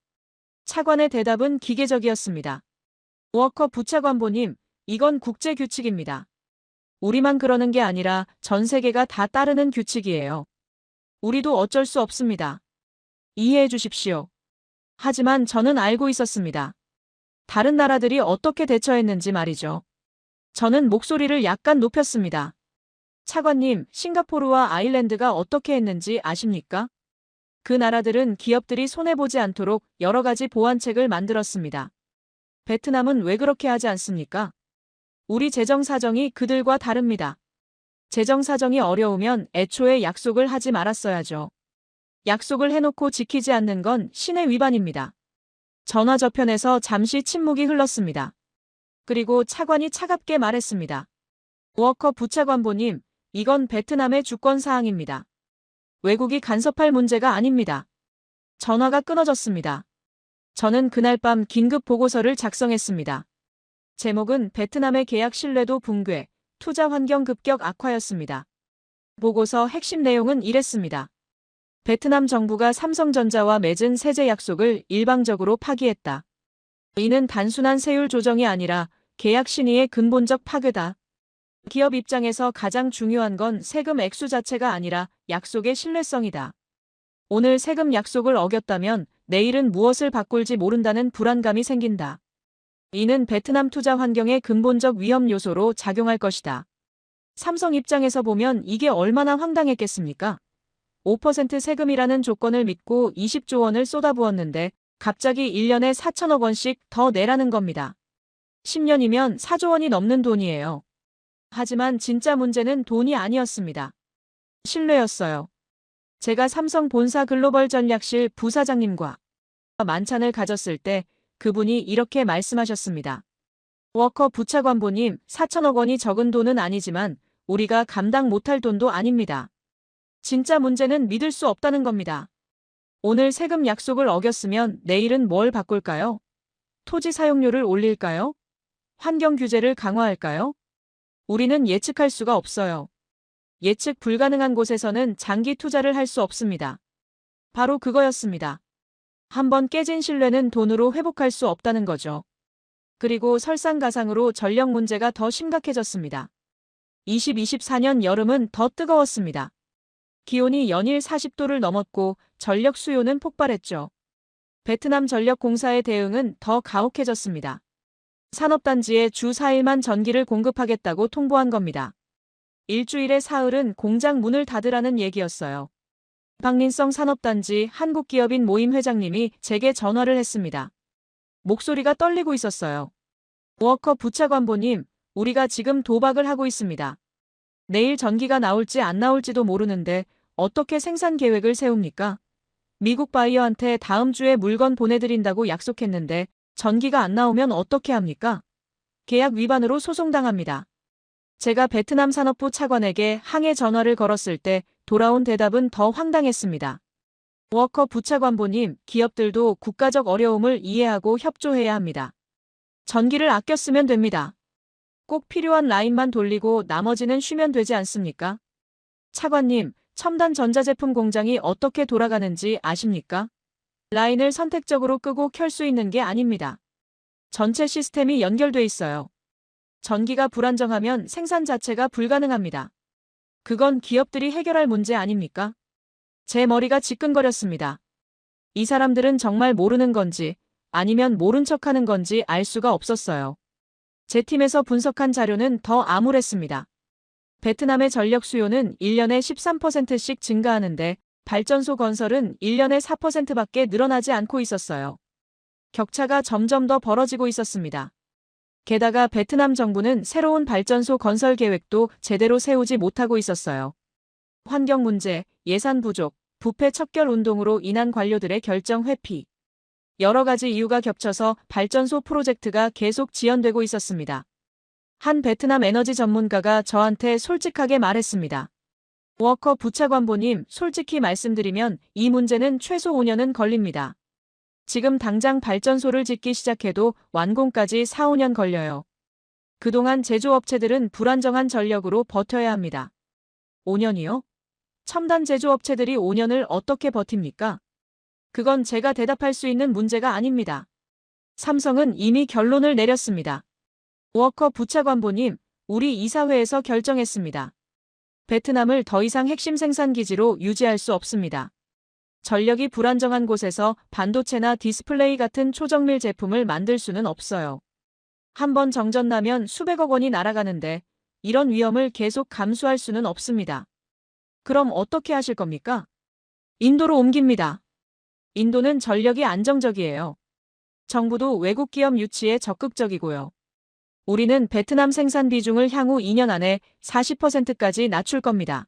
S1: 차관의 대답은 기계적이었습니다. 워커 부차관보님, 이건 국제 규칙입니다. 우리만 그러는 게 아니라 전 세계가 다 따르는 규칙이에요. 우리도 어쩔 수 없습니다. 이해해 주십시오. 하지만 저는 알고 있었습니다. 다른 나라들이 어떻게 대처했는지 말이죠. 저는 목소리를 약간 높였습니다. 차관님, 싱가포르와 아일랜드가 어떻게 했는지 아십니까? 그 나라들은 기업들이 손해보지 않도록 여러 가지 보완책을 만들었습니다. 베트남은 왜 그렇게 하지 않습니까? 우리 재정 사정이 그들과 다릅니다. 재정 사정이 어려우면 애초에 약속을 하지 말았어야죠. 약속을 해놓고 지키지 않는 건 신의 위반입니다. 전화 저편에서 잠시 침묵이 흘렀습니다. 그리고 차관이 차갑게 말했습니다. 워커 부차관보님, 이건 베트남의 주권 사항입니다. 외국이 간섭할 문제가 아닙니다. 전화가 끊어졌습니다. 저는 그날 밤 긴급 보고서를 작성했습니다. 제목은 베트남의 계약 신뢰도 붕괴, 투자 환경 급격 악화였습니다. 보고서 핵심 내용은 이랬습니다. 베트남 정부가 삼성전자와 맺은 세제 약속을 일방적으로 파기했다. 이는 단순한 세율 조정이 아니라 계약 신의의 근본적 파괴다. 기업 입장에서 가장 중요한 건 세금 액수 자체가 아니라 약속의 신뢰성이다. 오늘 세금 약속을 어겼다면 내일은 무엇을 바꿀지 모른다는 불안감이 생긴다. 이는 베트남 투자 환경의 근본적 위험 요소로 작용할 것이다. 삼성 입장에서 보면 이게 얼마나 황당했겠습니까? 5% 세금이라는 조건을 믿고 20조 원을 쏟아부었는데 갑자기 1년에 4천억 원씩 더 내라는 겁니다. 10년이면 4조 원이 넘는 돈이에요. 하지만 진짜 문제는 돈이 아니었습니다. 신뢰였어요. 제가 삼성 본사 글로벌 전략실 부사장님과 만찬을 가졌을 때 그분이 이렇게 말씀하셨습니다. 워커 부차관보님, 4천억 원이 적은 돈은 아니지만 우리가 감당 못할 돈도 아닙니다. 진짜 문제는 믿을 수 없다는 겁니다. 오늘 세금 약속을 어겼으면 내일은 뭘 바꿀까요? 토지 사용료를 올릴까요? 환경 규제를 강화할까요? 우리는 예측할 수가 없어요. 예측 불가능한 곳에서는 장기 투자를 할 수 없습니다. 바로 그거였습니다. 한번 깨진 신뢰는 돈으로 회복할 수 없다는 거죠. 그리고 설상가상으로 전력 문제가 더 심각해졌습니다. 2024년 여름은 더 뜨거웠습니다. 기온이 연일 40도를 넘었고 전력 수요는 폭발했죠. 베트남 전력공사의 대응은 더 가혹해졌습니다. 산업단지에 주 4일만 전기를 공급하겠다고 통보한 겁니다. 일주일에 사흘은 공장 문을 닫으라는 얘기였어요. 박린성 산업단지 한국기업인 모임 회장님이 제게 전화를 했습니다. 목소리가 떨리고 있었어요. 워커 부차관보님, 우리가 지금 도박을 하고 있습니다. 내일 전기가 나올지 안 나올지도 모르는데 어떻게 생산 계획을 세웁니까? 미국 바이어한테 다음 주에 물건 보내드린다고 약속했는데 전기가 안 나오면 어떻게 합니까? 계약 위반으로 소송당합니다. 제가 베트남 산업부 차관에게 항해 전화를 걸었을 때 돌아온 대답은 더 황당했습니다. 워커 부차관보님, 기업들도 국가적 어려움을 이해하고 협조해야 합니다. 전기를 아껴 쓰면 됩니다. 꼭 필요한 라인만 돌리고 나머지는 쉬면 되지 않습니까? 차관님, 첨단 전자제품 공장이 어떻게 돌아가는지 아십니까? 라인을 선택적으로 끄고 켤 수 있는 게 아닙니다. 전체 시스템이 연결돼 있어요. 전기가 불안정하면 생산 자체가 불가능합니다. 그건 기업들이 해결할 문제 아닙니까? 제 머리가 지끈거렸습니다. 이 사람들은 정말 모르는 건지 아니면 모른 척하는 건지 알 수가 없었어요. 제 팀에서 분석한 자료는 더 암울했습니다. 베트남의 전력 수요는 1년에 13%씩 증가하는데 발전소 건설은 1년에 4%밖에 늘어나지 않고 있었어요. 격차가 점점 더 벌어지고 있었습니다. 게다가 베트남 정부는 새로운 발전소 건설 계획도 제대로 세우지 못하고 있었어요. 환경 문제, 예산 부족, 부패 척결 운동으로 인한 관료들의 결정 회피. 여러 가지 이유가 겹쳐서 발전소 프로젝트가 계속 지연되고 있었습니다. 한 베트남 에너지 전문가가 저한테 솔직하게 말했습니다. 워커 부차관보님, 솔직히 말씀드리면 이 문제는 최소 5년은 걸립니다. 지금 당장 발전소를 짓기 시작해도 완공까지 4, 5년 걸려요. 그동안 제조업체들은 불안정한 전력으로 버텨야 합니다. 5년이요? 첨단 제조업체들이 5년을 어떻게 버팁니까? 그건 제가 대답할 수 있는 문제가 아닙니다. 삼성은 이미 결론을 내렸습니다. 워커 부차관보님, 우리 이사회에서 결정했습니다. 베트남을 더 이상 핵심 생산 기지로 유지할 수 없습니다. 전력이 불안정한 곳에서 반도체나 디스플레이 같은 초정밀 제품을 만들 수는 없어요. 한번 정전 나면 수백억 원이 날아가는데 이런 위험을 계속 감수할 수는 없습니다. 그럼 어떻게 하실 겁니까? 인도로 옮깁니다. 인도는 전력이 안정적이에요. 정부도 외국 기업 유치에 적극적이고요. 우리는 베트남 생산 비중을 향후 2년 안에 40%까지 낮출 겁니다.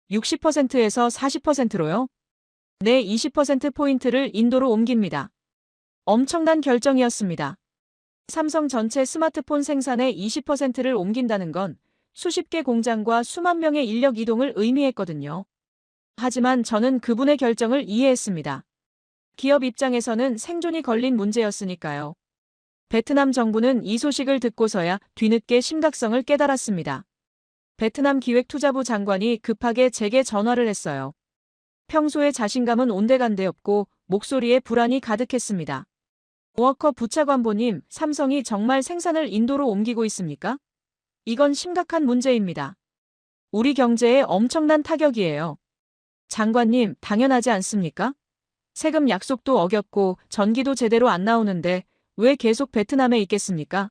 S1: 60%에서 40%로요? 네, 20%포인트를 인도로 옮깁니다. 엄청난 결정이었습니다. 삼성 전체 스마트폰 생산의 20%를 옮긴다는 건 수십 개 공장과 수만 명의 인력 이동을 의미했거든요. 하지만 저는 그분의 결정을 이해했습니다. 기업 입장에서는 생존이 걸린 문제였으니까요. 베트남 정부는 이 소식을 듣고서야 뒤늦게 심각성을 깨달았습니다. 베트남 기획투자부 장관이 급하게 제게 전화를 했어요. 평소에 자신감은 온데간데 없고 목소리에 불안이 가득했습니다. 워커 부차관보님, 삼성이 정말 생산을 인도로 옮기고 있습니까? 이건 심각한 문제입니다. 우리 경제에 엄청난 타격이에요. 장관님, 당연하지 않습니까? 세금 약속도 어겼고 전기도 제대로 안 나오는데 왜 계속 베트남에 있겠습니까?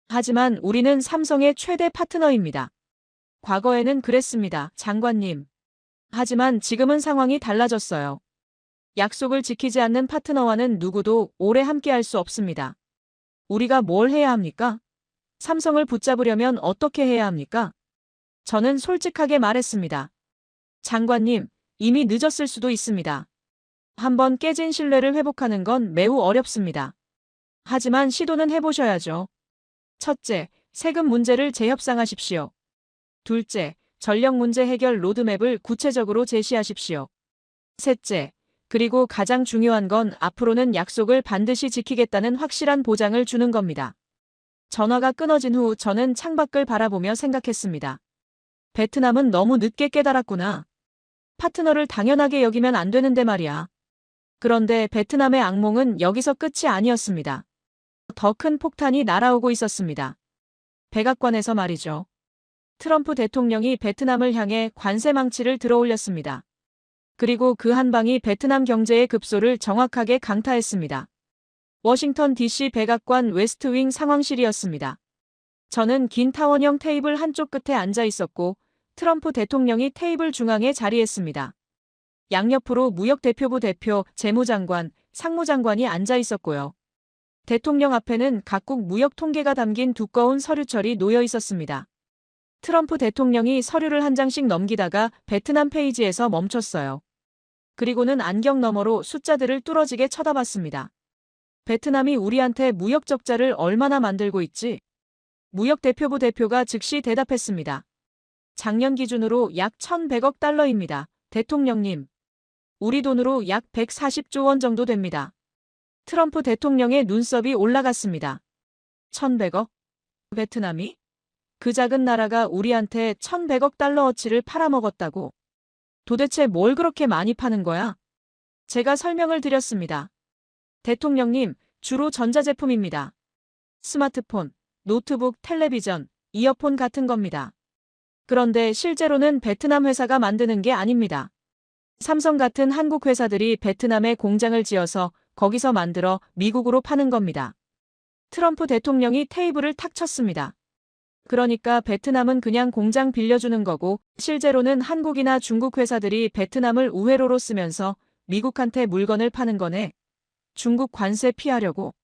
S1: 하지만 우리는 삼성의 최대 파트너입니다. 과거에는 그랬습니다, 장관님. 하지만 지금은 상황이 달라졌어요. 약속을 지키지 않는 파트너와는 누구도 오래 함께할 수 없습니다. 우리가 뭘 해야 합니까? 삼성을 붙잡으려면 어떻게 해야 합니까? 저는 솔직하게 말했습니다. 장관님, 이미 늦었을 수도 있습니다. 한번 깨진 신뢰를 회복하는 건 매우 어렵습니다. 하지만 시도는 해보셔야죠. 첫째, 세금 문제를 재협상하십시오. 둘째, 전력 문제 해결 로드맵을 구체적으로 제시하십시오. 셋째, 그리고 가장 중요한 건 앞으로는 약속을 반드시 지키겠다는 확실한 보장을 주는 겁니다. 전화가 끊어진 후 저는 창밖을 바라보며 생각했습니다. 베트남은 너무 늦게 깨달았구나. 파트너를 당연하게 여기면 안 되는데 말이야. 그런데 베트남의 악몽은 여기서 끝이 아니었습니다. 더 큰 폭탄이 날아오고 있었습니다. 백악관에서 말이죠. 트럼프 대통령이 베트남을 향해 관세 망치를 들어올렸습니다. 그리고 그 한 방이 베트남 경제의 급소를 정확하게 강타했습니다. 워싱턴 DC 백악관 웨스트윙 상황실이었습니다. 저는 긴 타원형 테이블 한쪽 끝에 앉아 있었고 트럼프 대통령이 테이블 중앙에 자리했습니다. 양옆으로 무역대표부 대표, 재무장관, 상무장관이 앉아 있었고요. 대통령 앞에는 각국 무역 통계가 담긴 두꺼운 서류철이 놓여 있었습니다. 트럼프 대통령이 서류를 한 장씩 넘기다가 베트남 페이지에서 멈췄어요. 그리고는 안경 너머로 숫자들을 뚫어지게 쳐다봤습니다. 베트남이 우리한테 무역 적자를 얼마나 만들고 있지? 무역대표부 대표가 즉시 대답했습니다. 작년 기준으로 약 1,100억 달러입니다. 대통령님. 우리 돈으로 약 140조 원 정도 됩니다. 트럼프 대통령의 눈썹이 올라갔습니다. 1,100억? 베트남이? 그 작은 나라가 우리한테 1,100억 달러어치를 팔아먹었다고. 도대체 뭘 그렇게 많이 파는 거야? 제가 설명을 드렸습니다. 대통령님, 주로 전자제품입니다. 스마트폰, 노트북, 텔레비전, 이어폰 같은 겁니다. 그런데 실제로는 베트남 회사가 만드는 게 아닙니다. 삼성 같은 한국 회사들이 베트남에 공장을 지어서 거기서 만들어 미국으로 파는 겁니다. 트럼프 대통령이 테이블을 탁 쳤습니다. 그러니까 베트남은 그냥 공장 빌려주는 거고 실제로는 한국이나 중국 회사들이 베트남을 우회로로 쓰면서 미국한테 물건을 파는 거네. 중국 관세 피하려고.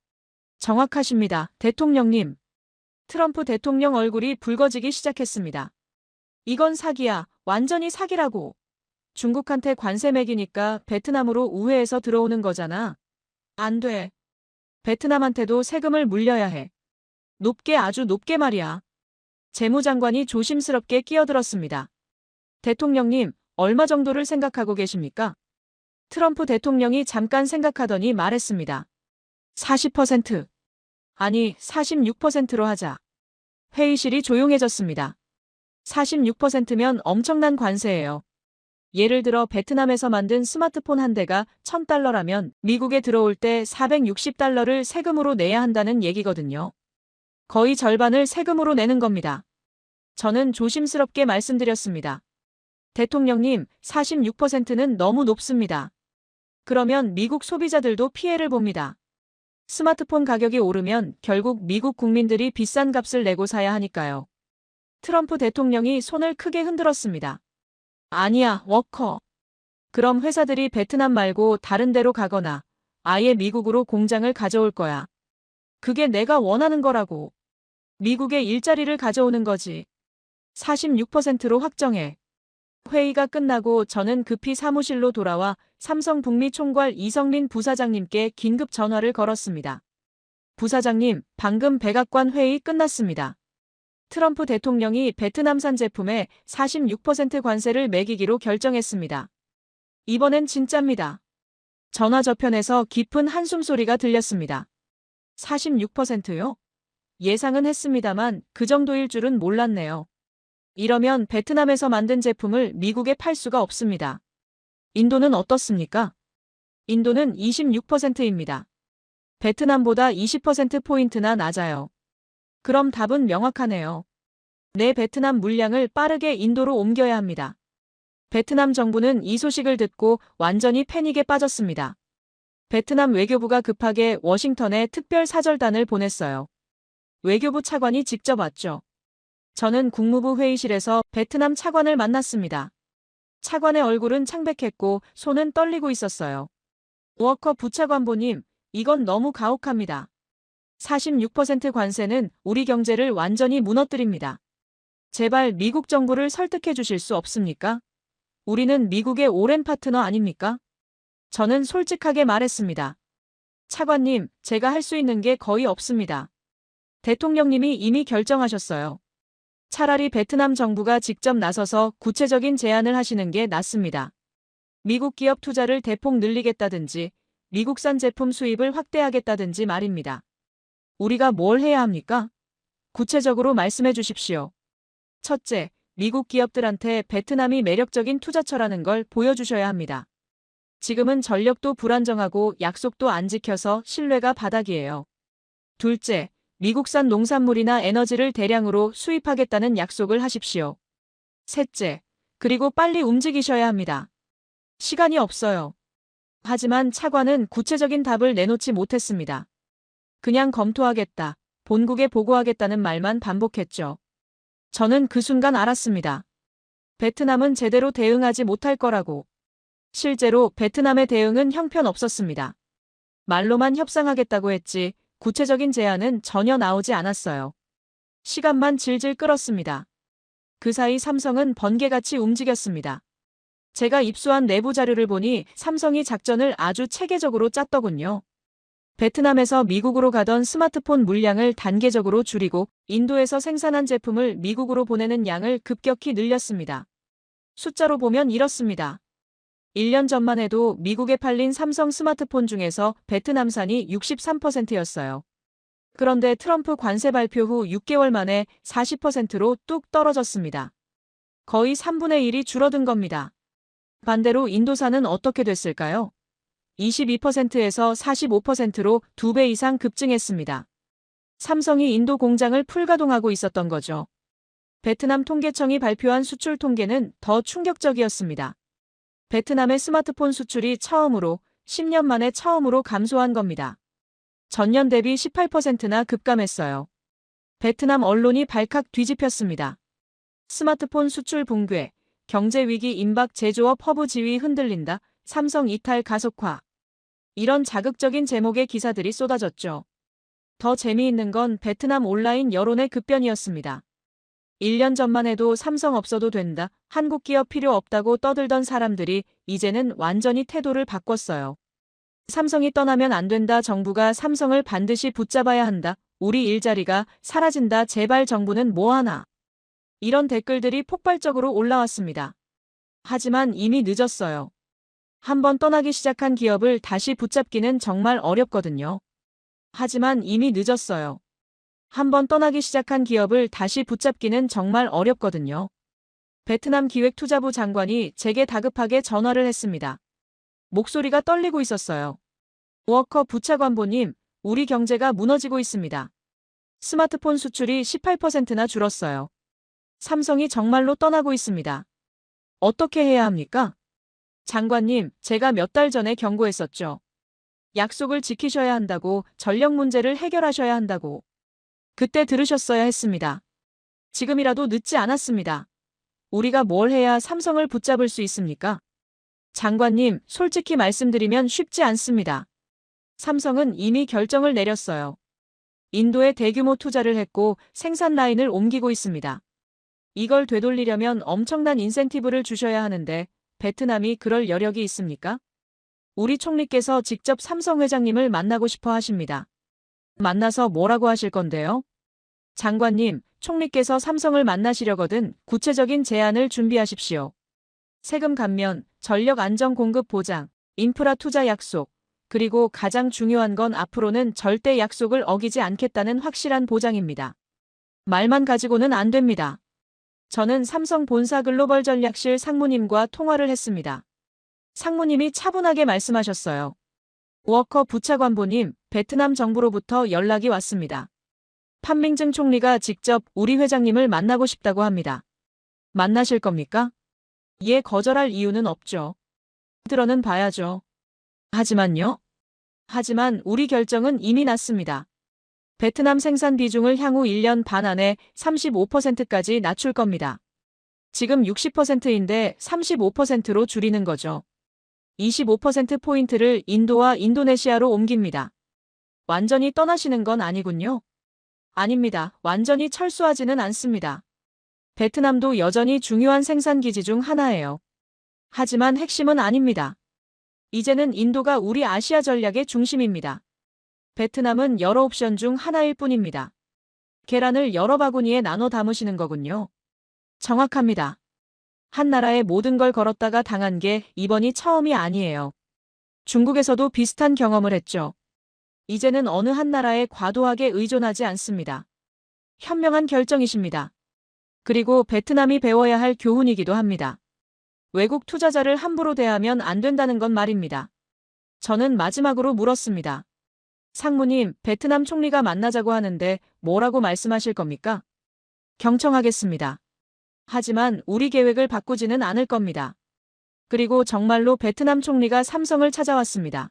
S1: 정확하십니다, 대통령님. 트럼프 대통령 얼굴이 붉어지기 시작했습니다. 이건 사기야, 완전히 사기라고. 중국한테 관세 매기니까 베트남으로 우회해서 들어오는 거잖아. 안 돼. 베트남한테도 세금을 물려야 해. 높게, 아주 높게 말이야. 재무장관이 조심스럽게 끼어들었습니다. 대통령님, 얼마 정도를 생각하고 계십니까? 트럼프 대통령이 잠깐 생각하더니 말했습니다. 40%. 아니, 46%로 하자. 회의실이 조용해졌습니다. 46%면 엄청난 관세예요. 예를 들어 베트남에서 만든 스마트폰 한 대가 $1,000라면 미국에 들어올 때 460달러를 세금으로 내야 한다는 얘기거든요. 거의 절반을 세금으로 내는 겁니다. 저는 조심스럽게 말씀드렸습니다. 대통령님, 46%는 너무 높습니다. 그러면 미국 소비자들도 피해를 봅니다. 스마트폰 가격이 오르면 결국 미국 국민들이 비싼 값을 내고 사야 하니까요. 트럼프 대통령이 손을 크게 흔들었습니다. 아니야, 워커. 그럼 회사들이 베트남 말고 다른 데로 가거나 아예 미국으로 공장을 가져올 거야. 그게 내가 원하는 거라고. 미국의 일자리를 가져오는 거지. 46%로 확정해. 회의가 끝나고 저는 급히 사무실로 돌아와 삼성 북미 총괄 이성민 부사장님께 긴급 전화를 걸었습니다. 부사장님, 방금 백악관 회의 끝났습니다. 트럼프 대통령이 베트남산 제품에 46% 관세를 매기기로 결정했습니다. 이번엔 진짜입니다. 전화 저편에서 깊은 한숨 소리가 들렸습니다. 46%요? 예상은 했습니다만 그 정도일 줄은 몰랐네요. 이러면 베트남에서 만든 제품을 미국에 팔 수가 없습니다. 인도는 어떻습니까? 인도는 26%입니다. 베트남보다 20%포인트나 낮아요. 그럼 답은 명확하네요. 내 베트남 물량을 빠르게 인도로 옮겨야 합니다. 베트남 정부는 이 소식을 듣고 완전히 패닉에 빠졌습니다. 베트남 외교부가 급하게 워싱턴에 특별 사절단을 보냈어요. 외교부 차관이 직접 왔죠. 저는 국무부 회의실에서 베트남 차관을 만났습니다. 차관의 얼굴은 창백했고 손은 떨리고 있었어요. 워커 부차관보님, 이건 너무 가혹합니다. 46% 관세는 우리 경제를 완전히 무너뜨립니다. 제발 미국 정부를 설득해 주실 수 없습니까? 우리는 미국의 오랜 파트너 아닙니까? 저는 솔직하게 말했습니다. 차관님, 제가 할 수 있는 게 거의 없습니다. 대통령님이 이미 결정하셨어요. 차라리 베트남 정부가 직접 나서서 구체적인 제안을 하시는 게 낫습니다. 미국 기업 투자를 대폭 늘리겠다든지 미국산 제품 수입을 확대하겠다든지 말입니다. 우리가 뭘 해야 합니까? 구체적으로 말씀해 주십시오. 첫째, 미국 기업들한테 베트남이 매력적인 투자처라는 걸 보여주셔야 합니다. 지금은 전력도 불안정하고 약속도 안 지켜서 신뢰가 바닥이에요. 둘째, 미국산 농산물이나 에너지를 대량으로 수입하겠다는 약속을 하십시오. 셋째, 그리고 빨리 움직이셔야 합니다. 시간이 없어요. 하지만 차관은 구체적인 답을 내놓지 못했습니다. 그냥 검토하겠다, 본국에 보고하겠다는 말만 반복했죠. 저는 그 순간 알았습니다. 베트남은 제대로 대응하지 못할 거라고. 실제로 베트남의 대응은 형편없었습니다. 말로만 협상하겠다고 했지 구체적인 제안은 전혀 나오지 않았어요. 시간만 질질 끌었습니다. 그 사이 삼성은 번개같이 움직였습니다. 제가 입수한 내부 자료를 보니 삼성이 작전을 아주 체계적으로 짰더군요. 베트남에서 미국으로 가던 스마트폰 물량을 단계적으로 줄이고 인도에서 생산한 제품을 미국으로 보내는 양을 급격히 늘렸습니다. 숫자로 보면 이렇습니다. 1년 전만 해도 미국에 팔린 삼성 스마트폰 중에서 베트남산이 63%였어요. 그런데 트럼프 관세 발표 후 6개월 만에 40%로 뚝 떨어졌습니다. 거의 3분의 1이 줄어든 겁니다. 반대로 인도산은 어떻게 됐을까요? 22%에서 45%로 2배 이상 급증했습니다. 삼성이 인도 공장을 풀가동하고 있었던 거죠. 베트남 통계청이 발표한 수출 통계는 더 충격적이었습니다. 베트남의 스마트폰 수출이 10년 만에 처음으로 감소한 겁니다. 전년 대비 18%나 급감했어요. 베트남 언론이 발칵 뒤집혔습니다. 스마트폰 수출 붕괴, 경제위기 임박 제조업 허브 지위 흔들린다, 삼성 이탈 가속화. 이런 자극적인 제목의 기사들이 쏟아졌죠. 더 재미있는 건 베트남 온라인 여론의 급변이었습니다. 1년 전만 해도 삼성 없어도 된다, 한국 기업 필요 없다고 떠들던 사람들이 이제는 완전히 태도를 바꿨어요. 삼성이 떠나면 안 된다, 정부가 삼성을 반드시 붙잡아야 한다, 우리 일자리가 사라진다, 제발 정부는 뭐하나. 이런 댓글들이 폭발적으로 올라왔습니다. 하지만 이미 늦었어요. 한번 떠나기 시작한 기업을 다시 붙잡기는 정말 어렵거든요. 하지만 이미 늦었어요. 한번 떠나기 시작한 기업을 다시 붙잡기는 정말 어렵거든요. 베트남 기획투자부 장관이 제게 다급하게 전화를 했습니다. 목소리가 떨리고 있었어요. 워커 부차관보님, 우리 경제가 무너지고 있습니다. 스마트폰 수출이 18%나 줄었어요. 삼성이 정말로 떠나고 있습니다. 어떻게 해야 합니까? 장관님, 제가 몇 달 전에 경고했었죠. 약속을 지키셔야 한다고, 전력 문제를 해결하셔야 한다고. 그때 들으셨어야 했습니다. 지금이라도 늦지 않았습니다. 우리가 뭘 해야 삼성을 붙잡을 수 있습니까? 장관님, 솔직히 말씀드리면 쉽지 않습니다. 삼성은 이미 결정을 내렸어요. 인도에 대규모 투자를 했고 생산 라인을 옮기고 있습니다. 이걸 되돌리려면 엄청난 인센티브를 주셔야 하는데 베트남이 그럴 여력이 있습니까? 우리 총리께서 직접 삼성 회장님을 만나고 싶어 하십니다. 만나서 뭐라고 하실 건데요? 장관님, 총리께서 삼성을 만나시려거든 구체적인 제안을 준비하십시오. 세금 감면, 전력 안정 공급 보장, 인프라 투자 약속, 그리고 가장 중요한 건 앞으로는 절대 약속을 어기지 않겠다는 확실한 보장입니다. 말만 가지고는 안 됩니다. 저는 삼성 본사 글로벌 전략실 상무님과 통화를 했습니다. 상무님이 차분하게 말씀하셨어요. 워커 부차관보님, 베트남 정부로부터 연락이 왔습니다. 판밍증 총리가 직접 우리 회장님을 만나고 싶다고 합니다. 만나실 겁니까? 이에 거절할 이유는 없죠. 들어는 봐야죠. 하지만 우리 결정은 이미 났습니다. 베트남 생산 비중을 향후 1년 반 안에 35%까지 낮출 겁니다. 지금 60%인데 35%로 줄이는 거죠. 25%포인트를 인도와 인도네시아로 옮깁니다. 완전히 떠나시는 건 아니군요. 아닙니다. 완전히 철수하지는 않습니다. 베트남도 여전히 중요한 생산 기지 중 하나예요. 하지만 핵심은 아닙니다. 이제는 인도가 우리 아시아 전략의 중심입니다. 베트남은 여러 옵션 중 하나일 뿐입니다. 계란을 여러 바구니에 나눠 담으시는 거군요. 정확합니다. 한 나라에 모든 걸 걸었다가 당한 게 이번이 처음이 아니에요. 중국에서도 비슷한 경험을 했죠. 이제는 어느 한 나라에 과도하게 의존하지 않습니다. 현명한 결정이십니다. 그리고 베트남이 배워야 할 교훈이기도 합니다. 외국 투자자를 함부로 대하면 안 된다는 건 말입니다. 저는 마지막으로 물었습니다. 상무님, 베트남 총리가 만나자고 하는데 뭐라고 말씀하실 겁니까? 경청하겠습니다. 하지만 우리 계획을 바꾸지는 않을 겁니다. 그리고 정말로 베트남 총리가 삼성을 찾아왔습니다.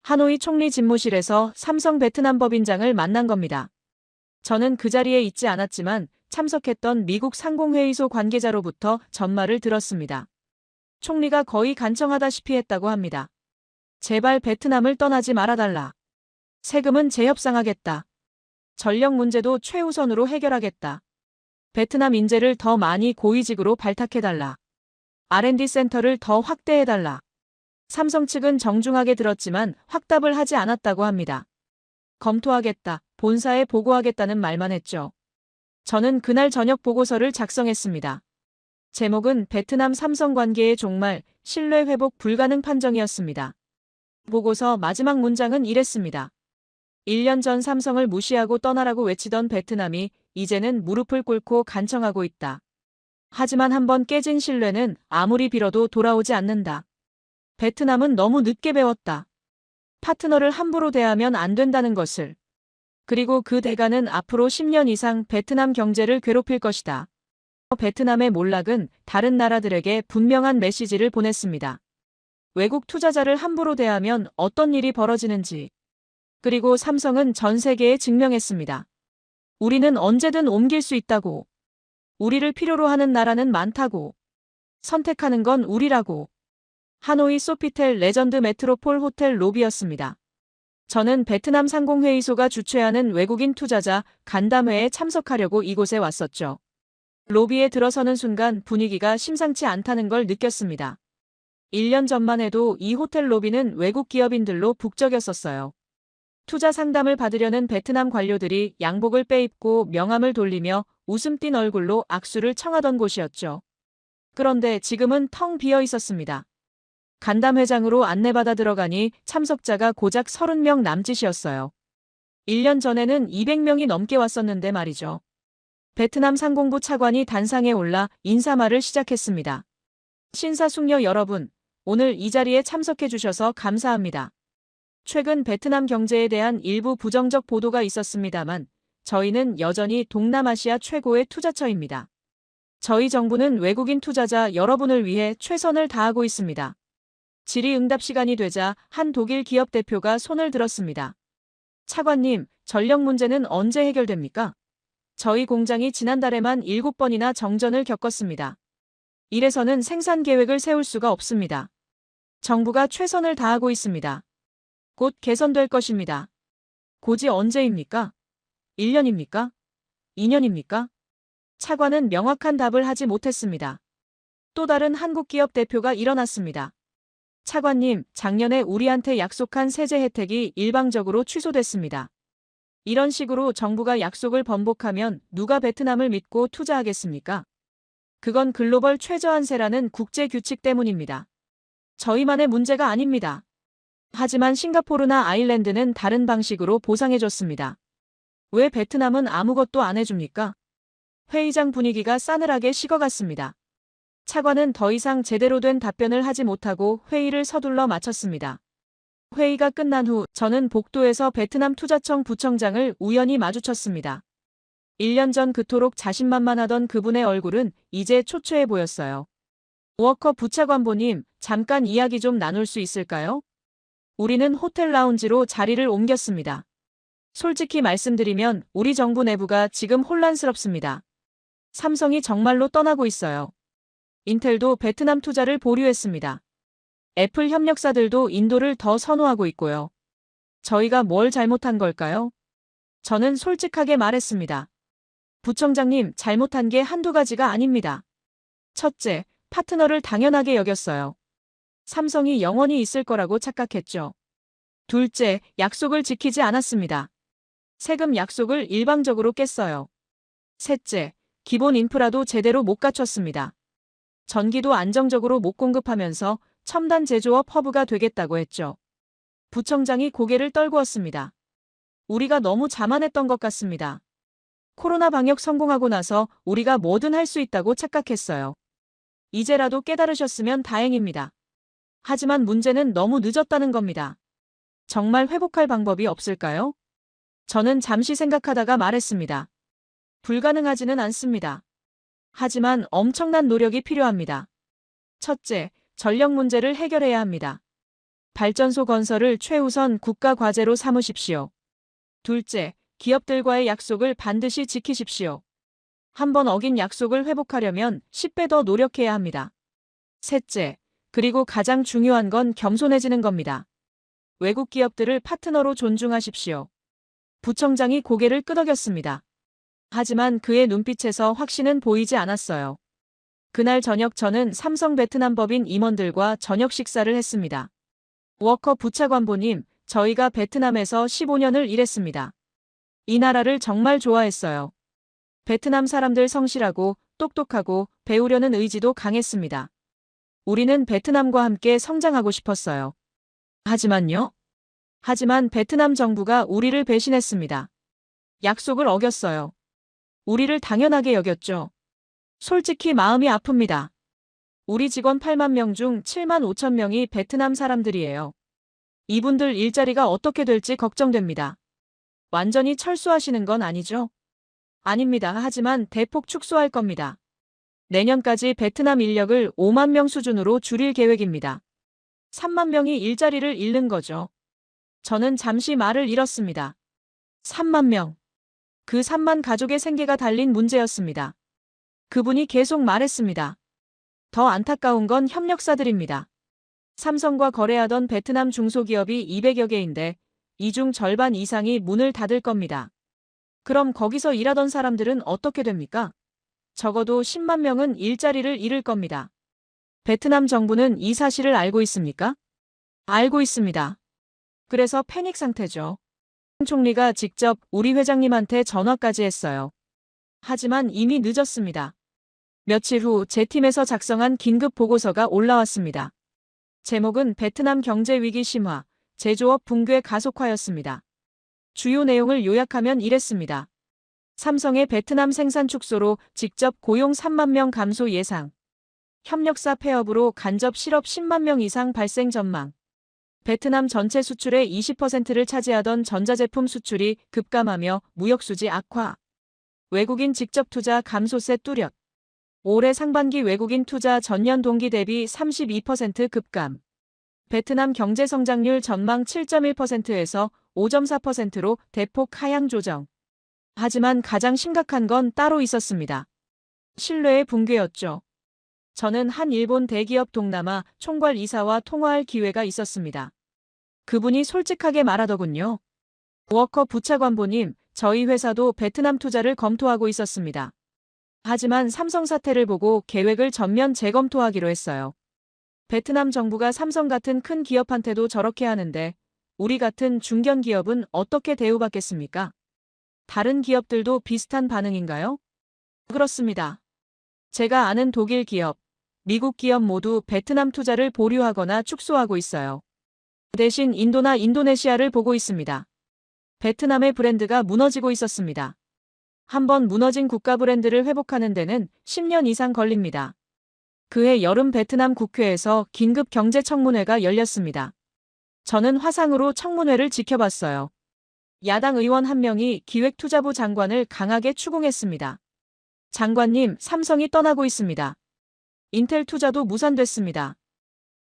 S1: 하노이 총리 집무실에서 삼성 베트남 법인장을 만난 겁니다. 저는 그 자리에 있지 않았지만 참석했던 미국 상공회의소 관계자로부터 전말을 들었습니다. 총리가 거의 간청하다시피 했다고 합니다. 제발 베트남을 떠나지 말아달라. 세금은 재협상하겠다. 전력 문제도 최우선으로 해결하겠다. 베트남 인재를 더 많이 고위직으로 발탁해달라. R&D 센터를 더 확대해달라. 삼성 측은 정중하게 들었지만 확답을 하지 않았다고 합니다. 검토하겠다, 본사에 보고하겠다는 말만 했죠. 저는 그날 저녁 보고서를 작성했습니다. 제목은 베트남 삼성 관계의 종말, 신뢰 회복 불가능 판정이었습니다. 보고서 마지막 문장은 이랬습니다. 1년 전 삼성을 무시하고 떠나라고 외치던 베트남이 이제는 무릎을 꿇고 간청하고 있다. 하지만 한번 깨진 신뢰는 아무리 빌어도 돌아오지 않는다. 베트남은 너무 늦게 배웠다. 파트너를 함부로 대하면 안 된다는 것을. 그리고 그 대가는 앞으로 10년 이상 베트남 경제를 괴롭힐 것이다. 베트남의 몰락은 다른 나라들에게 분명한 메시지를 보냈습니다. 외국 투자자를 함부로 대하면 어떤 일이 벌어지는지. 그리고 삼성은 전 세계에 증명했습니다. 우리는 언제든 옮길 수 있다고. 우리를 필요로 하는 나라는 많다고. 선택하는 건 우리라고. 하노이 소피텔 레전드 메트로폴 호텔 로비였습니다. 저는 베트남 상공회의소가 주최하는 외국인 투자자 간담회에 참석하려고 이곳에 왔었죠. 로비에 들어서는 순간 분위기가 심상치 않다는 걸 느꼈습니다. 1년 전만 해도 이 호텔 로비는 외국 기업인들로 북적였었어요. 투자 상담을 받으려는 베트남 관료들이 양복을 빼입고 명함을 돌리며 웃음 띤 얼굴로 악수를 청하던 곳이었죠. 그런데 지금은 텅 비어 있었습니다. 간담회장으로 안내받아 들어가니 참석자가 고작 30명 남짓이었어요. 1년 전에는 200명이 넘게 왔었는데 말이죠. 베트남 상공부 차관이 단상에 올라 인사말을 시작했습니다. 신사숙녀 여러분, 오늘 이 자리에 참석해 주셔서 감사합니다. 최근 베트남 경제에 대한 일부 부정적 보도가 있었습니다만 저희는 여전히 동남아시아 최고의 투자처입니다. 저희 정부는 외국인 투자자 여러분을 위해 최선을 다하고 있습니다. 질의응답 시간이 되자 한 독일 기업 대표가 손을 들었습니다. 차관님, 전력 문제는 언제 해결됩니까? 저희 공장이 지난달에만 7번이나 정전을 겪었습니다. 이래서는 생산 계획을 세울 수가 없습니다. 정부가 최선을 다하고 있습니다. 곧 개선될 것입니다. 고지 언제입니까? 1년입니까? 2년입니까? 차관은 명확한 답을 하지 못했습니다. 또 다른 한국 기업 대표가 일어났습니다. 차관님, 작년에 우리한테 약속한 세제 혜택이 일방적으로 취소됐습니다. 이런 식으로 정부가 약속을 번복하면 누가 베트남을 믿고 투자하겠습니까? 그건 글로벌 최저한세라는 국제 규칙 때문입니다. 저희만의 문제가 아닙니다. 하지만 싱가포르나 아일랜드는 다른 방식으로 보상해줬습니다. 왜 베트남은 아무것도 안 해줍니까? 회의장 분위기가 싸늘하게 식어갔습니다. 차관은 더 이상 제대로 된 답변을 하지 못하고 회의를 서둘러 마쳤습니다. 회의가 끝난 후 저는 복도에서 베트남 투자청 부청장을 우연히 마주쳤습니다. 1년 전 그토록 자신만만하던 그분의 얼굴은 이제 초췌해 보였어요. 워커 부차관보님, 잠깐 이야기 좀 나눌 수 있을까요? 우리는 호텔 라운지로 자리를 옮겼습니다. 솔직히 말씀드리면 우리 정부 내부가 지금 혼란스럽습니다. 삼성이 정말로 떠나고 있어요. 인텔도 베트남 투자를 보류했습니다. 애플 협력사들도 인도를 더 선호하고 있고요. 저희가 뭘 잘못한 걸까요? 저는 솔직하게 말했습니다. 부청장님, 잘못한 게 한두 가지가 아닙니다. 첫째, 파트너를 당연하게 여겼어요. 삼성이 영원히 있을 거라고 착각했죠. 둘째, 약속을 지키지 않았습니다. 세금 약속을 일방적으로 깼어요. 셋째, 기본 인프라도 제대로 못 갖췄습니다. 전기도 안정적으로 못 공급하면서 첨단 제조업 허브가 되겠다고 했죠. 부청장이 고개를 떨구었습니다. 우리가 너무 자만했던 것 같습니다. 코로나 방역 성공하고 나서 우리가 뭐든 할 수 있다고 착각했어요. 이제라도 깨달으셨으면 다행입니다. 하지만 문제는 너무 늦었다는 겁니다. 정말 회복할 방법이 없을까요? 저는 잠시 생각하다가 말했습니다. 불가능하지는 않습니다. 하지만 엄청난 노력이 필요합니다. 첫째, 전력 문제를 해결해야 합니다. 발전소 건설을 최우선 국가 과제로 삼으십시오. 둘째, 기업들과의 약속을 반드시 지키십시오. 한번 어긴 약속을 회복하려면 10배 더 노력해야 합니다. 셋째, 그리고 가장 중요한 건 겸손해지는 겁니다. 외국 기업들을 파트너로 존중하십시오. 부청장이 고개를 끄덕였습니다. 하지만 그의 눈빛에서 확신은 보이지 않았어요. 그날 저녁 저는 삼성 베트남 법인 임원들과 저녁 식사를 했습니다. 워커 부차관보님, 저희가 베트남에서 15년을 일했습니다. 이 나라를 정말 좋아했어요. 베트남 사람들 성실하고 똑똑하고 배우려는 의지도 강했습니다. 우리는 베트남과 함께 성장하고 싶었어요. 하지만 베트남 정부가 우리를 배신했습니다. 약속을 어겼어요. 우리를 당연하게 여겼죠. 솔직히 마음이 아픕니다. 우리 직원 8만 명 중 7만 5천 명이 베트남 사람들이에요. 이분들 일자리가 어떻게 될지 걱정됩니다. 완전히 철수하시는 건 아니죠? 아닙니다. 하지만 대폭 축소할 겁니다. 내년까지 베트남 인력을 5만 명 수준으로 줄일 계획입니다. 3만 명이 일자리를 잃는 거죠. 저는 잠시 말을 잃었습니다. 3만 명. 그 3만 가족의 생계가 달린 문제였습니다. 그분이 계속 말했습니다. 더 안타까운 건 협력사들입니다. 삼성과 거래하던 베트남 중소기업이 200여 개인데 이 중 절반 이상이 문을 닫을 겁니다. 그럼 거기서 일하던 사람들은 어떻게 됩니까? 적어도 10만 명은 일자리를 잃을 겁니다. 베트남 정부는 이 사실을 알고 있습니까? 알고 있습니다. 그래서 패닉 상태죠. 총리가 직접 우리 회장님한테 전화까지 했어요. 하지만 이미 늦었습니다. 며칠 후 제 팀에서 작성한 긴급 보고서가 올라왔습니다. 제목은 베트남 경제 위기 심화, 제조업 붕괴 가속화였습니다. 주요 내용을 요약하면 이랬습니다. 삼성의 베트남 생산 축소로 직접 고용 3만 명 감소 예상. 협력사 폐업으로 간접 실업 10만 명 이상 발생 전망. 베트남 전체 수출의 20%를 차지하던 전자제품 수출이 급감하며 무역수지 악화. 외국인 직접 투자 감소세 뚜렷. 올해 상반기 외국인 투자 전년 동기 대비 32% 급감. 베트남 경제 성장률 전망 7.1%에서 5.4%로 대폭 하향 조정. 하지만 가장 심각한 건 따로 있었습니다. 신뢰의 붕괴였죠. 저는 한 일본 대기업 동남아 총괄 이사와 통화할 기회가 있었습니다. 그분이 솔직하게 말하더군요. 워커 부차관보님, 저희 회사도 베트남 투자를 검토하고 있었습니다. 하지만 삼성 사태를 보고 계획을 전면 재검토하기로 했어요. 베트남 정부가 삼성 같은 큰 기업한테도 저렇게 하는데 우리 같은 중견 기업은 어떻게 대우받겠습니까? 다른 기업들도 비슷한 반응인가요? 그렇습니다. 제가 아는 독일 기업, 미국 기업 모두 베트남 투자를 보류하거나 축소하고 있어요. 대신 인도나 인도네시아를 보고 있습니다. 베트남의 브랜드가 무너지고 있었습니다. 한번 무너진 국가 브랜드를 회복하는 데는 10년 이상 걸립니다. 그해 여름 베트남 국회에서 긴급 경제청문회가 열렸습니다. 저는 화상으로 청문회를 지켜봤어요. 야당 의원 한 명이 기획투자부 장관을 강하게 추궁했습니다. 장관님, 삼성이 떠나고 있습니다. 인텔 투자도 무산됐습니다.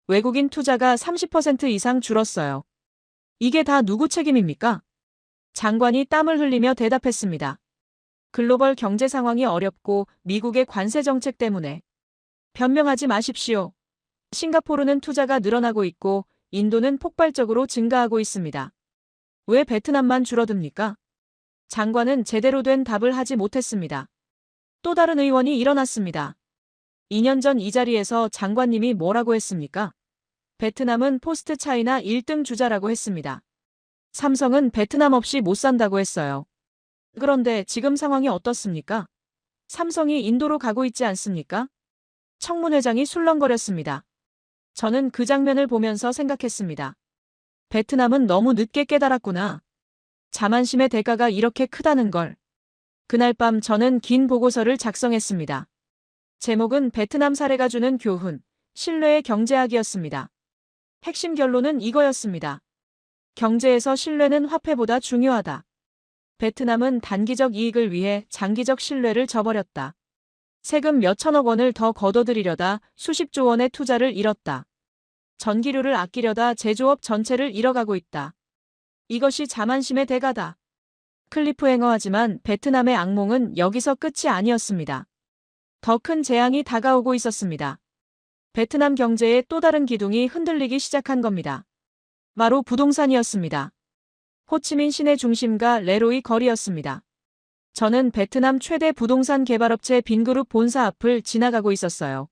S1: 외국인 투자가 30% 이상 줄었어요. 이게 다 누구 책임입니까? 장관이 땀을 흘리며 대답했습니다. 글로벌 경제 상황이 어렵고 미국의 관세 정책 때문에. 변명하지 마십시오. 싱가포르는 투자가 늘어나고 있고 인도는 폭발적으로 증가하고 있습니다. 왜 베트남만 줄어듭니까? 장관은 제대로 된 답을 하지 못했습니다. 또 다른 의원이 일어났습니다. 2년 전 이 자리에서 장관님이 뭐라고 했습니까? 베트남은 포스트 차이나 1등 주자라고 했습니다. 삼성은 베트남 없이 못 산다고 했어요. 그런데 지금 상황이 어떻습니까? 삼성이 인도로 가고 있지 않습니까? 청문회장이 술렁거렸습니다. 저는 그 장면을 보면서 생각했습니다. 베트남은 너무 늦게 깨달았구나. 자만심의 대가가 이렇게 크다는 걸. 그날 밤 저는 긴 보고서를 작성했습니다. 제목은 베트남 사례가 주는 교훈, 신뢰의 경제학이었습니다. 핵심 결론은 이거였습니다. 경제에서 신뢰는 화폐보다 중요하다. 베트남은 단기적 이익을 위해 장기적 신뢰를 저버렸다. 세금 몇천억 원을 더 걷어들이려다 수십조 원의 투자를 잃었다. 전기료를 아끼려다 제조업 전체를 잃어가고 있다. 이것이 자만심의 대가다. 클리프행어하지만 베트남의 악몽은 여기서 끝이 아니었습니다. 더 큰 재앙이 다가오고 있었습니다. 베트남 경제의 또 다른 기둥이 흔들리기 시작한 겁니다. 바로 부동산이었습니다. 호치민 시내 중심가 레로이 거리였습니다. 저는 베트남 최대 부동산 개발업체 빈그룹 본사 앞을 지나가고 있었어요.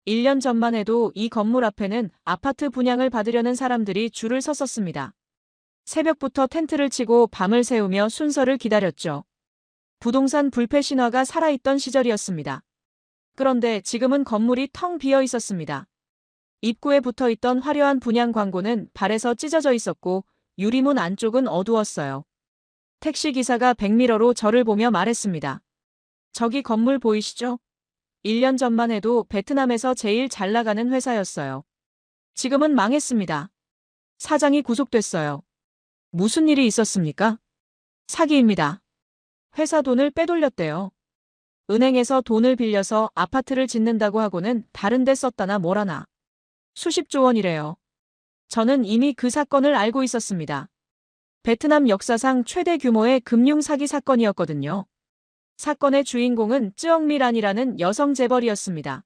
S1: 1년 전만 해도 이 건물 앞에는 아파트 분양을 받으려는 사람들이 줄을 섰었습니다. 새벽부터 텐트를 치고 밤을 새우며 순서를 기다렸죠. 부동산 불패 신화가 살아있던 시절이었습니다. 그런데 지금은 건물이 텅 비어 있었습니다. 입구에 붙어있던 화려한 분양 광고는 발에서 찢어져 있었고 유리문 안쪽은 어두웠어요. 택시기사가 백미러로 저를 보며 말했습니다. 저기 건물 보이시죠? 1년 전만 해도 베트남에서 제일 잘 나가는 회사였어요. 지금은 망했습니다. 사장이 구속됐어요. 무슨 일이 있었습니까? 사기입니다. 회사 돈을 빼돌렸대요. 은행에서 돈을 빌려서 아파트를 짓는다고 하고는 다른 데 썼다나 뭐라나. 수십조 원이래요. 저는 이미 그 사건을 알고 있었습니다. 베트남 역사상 최대 규모의 금융 사기 사건이었거든요. 사건의 주인공은 쯔엉미란이라는 여성 재벌이었습니다.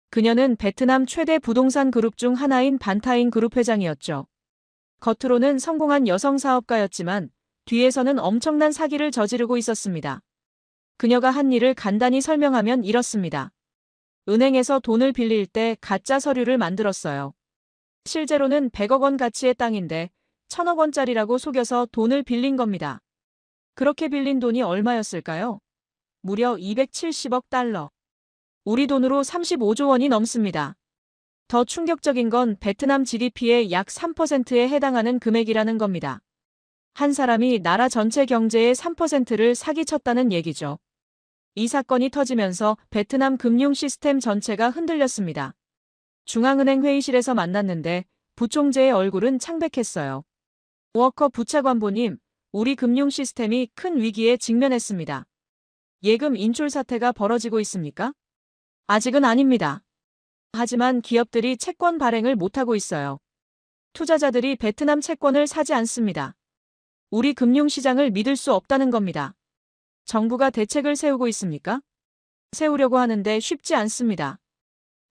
S1: 그녀는 베트남 최대 부동산 그룹 중 하나인 반타인 그룹 회장이었죠. 겉으로는 성공한 여성 사업가였지만 뒤에서는 엄청난 사기를 저지르고 있었습니다. 그녀가 한 일을 간단히 설명하면 이렇습니다. 은행에서 돈을 빌릴 때 가짜 서류를 만들었어요. 실제로는 100억 원 가치의 땅인데 1000억 원짜리라고 속여서 돈을 빌린 겁니다. 그렇게 빌린 돈이 얼마였을까요? 무려 270억 달러. 우리 돈으로 35조 원이 넘습니다. 더 충격적인 건 베트남 GDP의 약 3%에 해당하는 금액이라는 겁니다. 한 사람이 나라 전체 경제의 3%를 사기쳤다는 얘기죠. 이 사건이 터지면서 베트남 금융 시스템 전체가 흔들렸습니다. 중앙은행 회의실에서 만났는데 부총재의 얼굴은 창백했어요. 워커 부차관보님, 우리 금융 시스템이 큰 위기에 직면했습니다. 예금 인출 사태가 벌어지고 있습니까? 아직은 아닙니다. 하지만 기업들이 채권 발행을 못하고 있어요. 투자자들이 베트남 채권을 사지 않습니다. 우리 금융시장을 믿을 수 없다는 겁니다. 정부가 대책을 세우고 있습니까? 세우려고 하는데 쉽지 않습니다.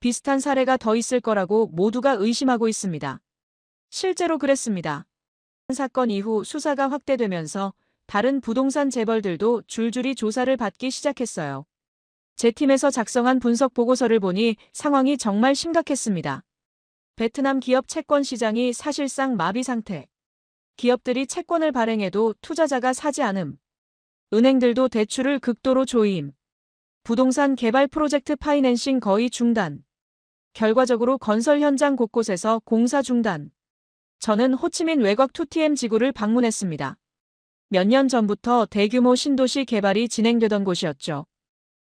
S1: 비슷한 사례가 더 있을 거라고 모두가 의심하고 있습니다. 실제로 그랬습니다. 사건 이후 수사가 확대되면서 다른 부동산 재벌들도 줄줄이 조사를 받기 시작했어요. 제 팀에서 작성한 분석 보고서를 보니 상황이 정말 심각했습니다. 베트남 기업 채권 시장이 사실상 마비 상태. 기업들이 채권을 발행해도 투자자가 사지 않음. 은행들도 대출을 극도로 조임. 부동산 개발 프로젝트 파이낸싱 거의 중단. 결과적으로 건설 현장 곳곳에서 공사 중단. 저는 호치민 외곽 2TM 지구를 방문했습니다. 몇 년 전부터 대규모 신도시 개발이 진행되던 곳이었죠.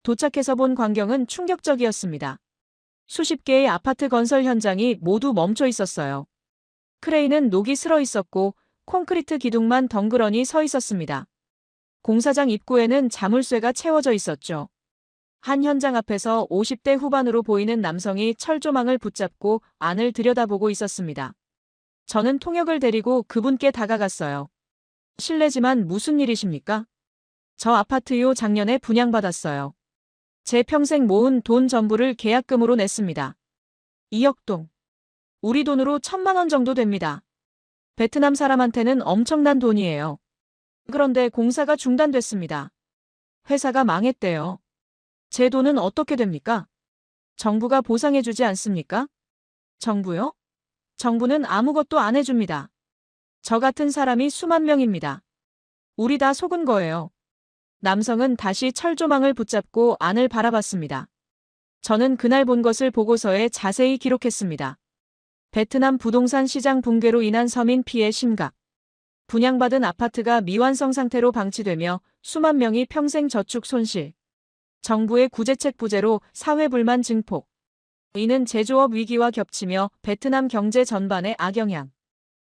S1: 도착해서 본 광경은 충격적이었습니다. 수십 개의 아파트 건설 현장이 모두 멈춰 있었어요. 크레인은 녹이 슬어 있었고 콘크리트 기둥만 덩그러니 서 있었습니다. 공사장 입구에는 자물쇠가 채워져 있었죠. 한 현장 앞에서 50대 후반으로 보이는 남성이 철조망을 붙잡고 안을 들여다보고 있었습니다. 저는 통역을 데리고 그분께 다가갔어요. 실례지만 무슨 일이십니까? 저 아파트요 작년에 분양받았어요. 제 평생 모은 돈 전부를 계약금으로 냈습니다. 2억 동. 우리 돈으로 1,000만 원 정도 됩니다. 베트남 사람한테는 엄청난 돈이에요. 그런데 공사가 중단됐습니다. 회사가 망했대요. 제 돈은 어떻게 됩니까? 정부가 보상해주지 않습니까? 정부요? 정부는 아무것도 안 해줍니다. 저 같은 사람이 수만 명입니다. 우리 다 속은 거예요. 남성은 다시 철조망을 붙잡고 안을 바라봤습니다. 저는 그날 본 것을 보고서에 자세히 기록했습니다. 베트남 부동산 시장 붕괴로 인한 서민 피해 심각. 분양받은 아파트가 미완성 상태로 방치되며 수만 명이 평생 저축 손실. 정부의 구제책 부재로 사회 불만 증폭. 이는 제조업 위기와 겹치며 베트남 경제 전반에 악영향.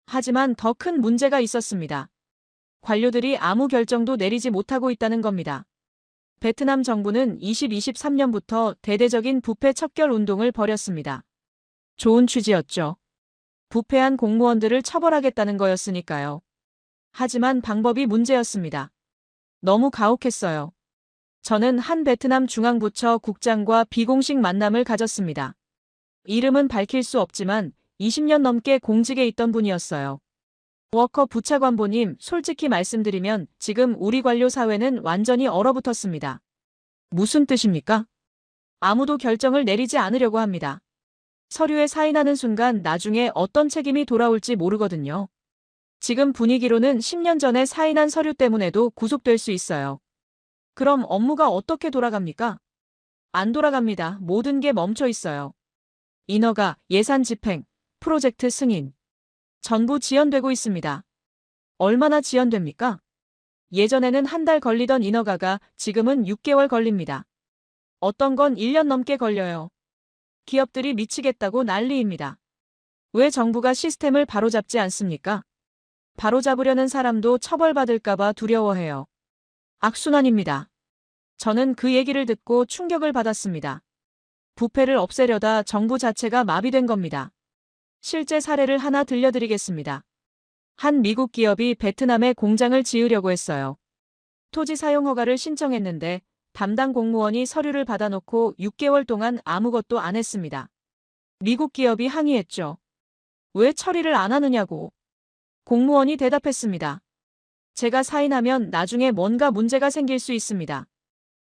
S1: 하지만 더 큰 문제가 있었습니다. 관료들이 아무 결정도 내리지 못하고 있다는 겁니다. 베트남 정부는 2023년부터 대대적인 부패 척결 운동을 벌였습니다. 좋은 취지였죠. 부패한 공무원들을 처벌하겠다는 거였으니까요. 하지만 방법이 문제였습니다. 너무 가혹했어요. 저는 한 베트남 중앙부처 국장과 비공식 만남을 가졌습니다. 이름은 밝힐 수 없지만 20년 넘게 공직에 있던 분이었어요. 워커 부차관보님, 솔직히 말씀드리면 지금 우리 관료 사회는 완전히 얼어붙었습니다. 무슨 뜻입니까? 아무도 결정을 내리지 않으려고 합니다. 서류에 사인하는 순간 나중에 어떤 책임이 돌아올지 모르거든요. 지금 분위기로는 10년 전에 사인한 서류 때문에도 구속될 수 있어요. 그럼 업무가 어떻게 돌아갑니까? 안 돌아갑니다. 모든 게 멈춰 있어요. 인허가, 예산 집행, 프로젝트 승인. 전부 지연되고 있습니다. 얼마나 지연됩니까? 예전에는 한 달 걸리던 인허가가 지금은 6개월 걸립니다. 어떤 건 1년 넘게 걸려요. 기업들이 미치겠다고 난리입니다. 왜 정부가 시스템을 바로잡지 않습니까? 바로잡으려는 사람도 처벌받을까봐 두려워해요. 악순환입니다. 저는 그 얘기를 듣고 충격을 받았습니다. 부패를 없애려다 정부 자체가 마비된 겁니다. 실제 사례를 하나 들려드리겠습니다. 한 미국 기업이 베트남에 공장을 지으려고 했어요. 토지 사용 허가를 신청했는데 담당 공무원이 서류를 받아놓고 6개월 동안 아무것도 안 했습니다. 미국 기업이 항의했죠. 왜 처리를 안 하느냐고. 공무원이 대답했습니다. 제가 사인하면 나중에 뭔가 문제가 생길 수 있습니다.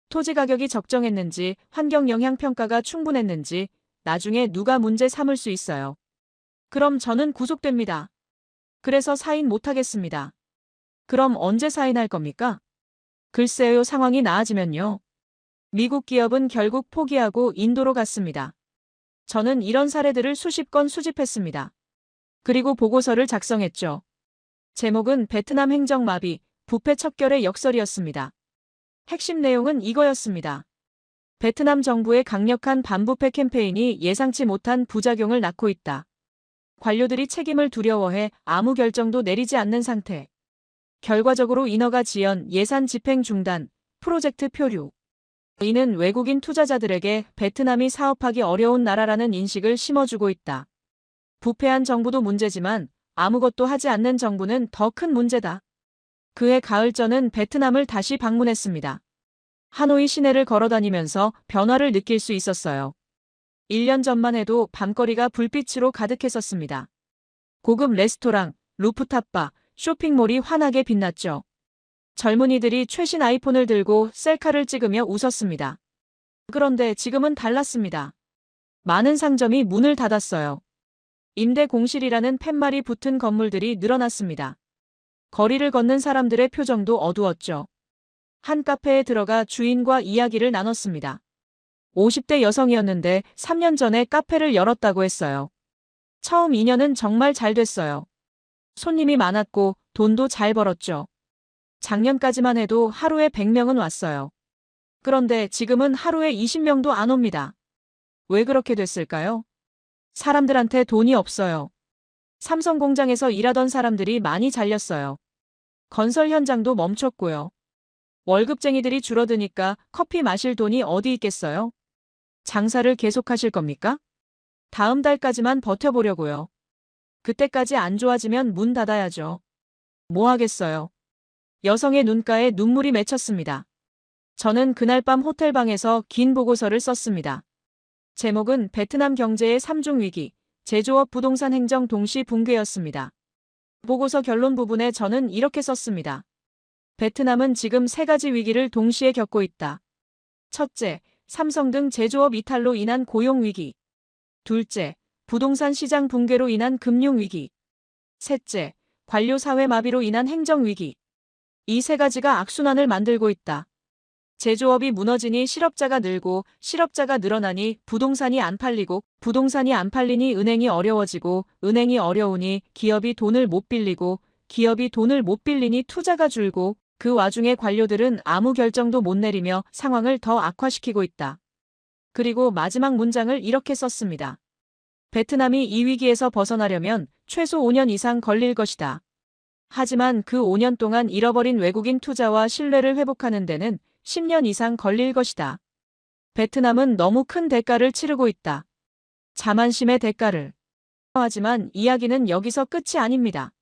S1: 토지 가격이 적정했는지, 환경 영향 평가가 충분했는지, 나중에 누가 문제 삼을 수 있어요. 그럼 저는 구속됩니다. 그래서 사인 못하겠습니다. 그럼 언제 사인할 겁니까? 글쎄요, 상황이 나아지면요. 미국 기업은 결국 포기하고 인도로 갔습니다. 저는 이런 사례들을 수십 건 수집했습니다. 그리고 보고서를 작성했죠. 제목은 베트남 행정마비, 부패 척결의 역설이었습니다. 핵심 내용은 이거였습니다. 베트남 정부의 강력한 반부패 캠페인이 예상치 못한 부작용을 낳고 있다. 관료들이 책임을 두려워해 아무 결정도 내리지 않는 상태. 결과적으로 인허가 지연, 예산 집행 중단, 프로젝트 표류. 이는 외국인 투자자들에게 베트남이 사업하기 어려운 나라라는 인식을 심어주고 있다. 부패한 정부도 문제지만 아무것도 하지 않는 정부는 더 큰 문제다. 그해 가을 저는 베트남을 다시 방문했습니다. 하노이 시내를 걸어다니면서 변화를 느낄 수 있었어요. 1년 전만 해도 밤거리가 불빛으로 가득했었습니다. 고급 레스토랑, 루프탑바, 쇼핑몰이 환하게 빛났죠. 젊은이들이 최신 아이폰을 들고 셀카를 찍으며 웃었습니다. 그런데 지금은 달랐습니다. 많은 상점이 문을 닫았어요. 임대 공실이라는 팻말이 붙은 건물들이 늘어났습니다. 거리를 걷는 사람들의 표정도 어두웠죠. 한 카페에 들어가 주인과 이야기를 나눴습니다. 50대 여성이었는데 3년 전에 카페를 열었다고 했어요. 처음 2년은 정말 잘 됐어요. 손님이 많았고 돈도 잘 벌었죠. 작년까지만 해도 하루에 100명은 왔어요. 그런데 지금은 하루에 20명도 안 옵니다. 왜 그렇게 됐을까요? 사람들한테 돈이 없어요. 삼성 공장에서 일하던 사람들이 많이 잘렸어요. 건설 현장도 멈췄고요. 월급쟁이들이 줄어드니까 커피 마실 돈이 어디 있겠어요? 장사를 계속하실 겁니까? 다음 달까지만 버텨보려고요. 그때까지 안 좋아지면 문 닫아야죠. 뭐 하겠어요. 여성의 눈가에 눈물이 맺혔습니다. 저는 그날 밤 호텔방에서 긴 보고서를 썼습니다. 제목은 베트남 경제의 3중 위기, 제조업 부동산 행정 동시 붕괴였습니다. 보고서 결론 부분에 저는 이렇게 썼습니다. 베트남은 지금 3가지 위기를 동시에 겪고 있다. 첫째, 삼성 등 제조업 이탈로 인한 고용 위기. 둘째, 부동산 시장 붕괴로 인한 금융 위기. 셋째, 관료 사회 마비로 인한 행정 위기. 이 3가지가 악순환을 만들고 있다. 제조업이 무너지니 실업자가 늘고 실업자가 늘어나니 부동산이 안 팔리고 부동산이 안 팔리니 은행이 어려워지고 은행이 어려우니 기업이 돈을 못 빌리고 기업이 돈을 못 빌리니 투자가 줄고 그 와중에 관료들은 아무 결정도 못 내리며 상황을 더 악화시키고 있다. 그리고 마지막 문장을 이렇게 썼습니다. 베트남이 이 위기에서 벗어나려면 최소 5년 이상 걸릴 것이다. 하지만 그 5년 동안 잃어버린 외국인 투자와 신뢰를 회복하는 데는 10년 이상 걸릴 것이다. 베트남은 너무 큰 대가를 치르고 있다. 자만심의 대가를. 하지만 이야기는 여기서 끝이 아닙니다.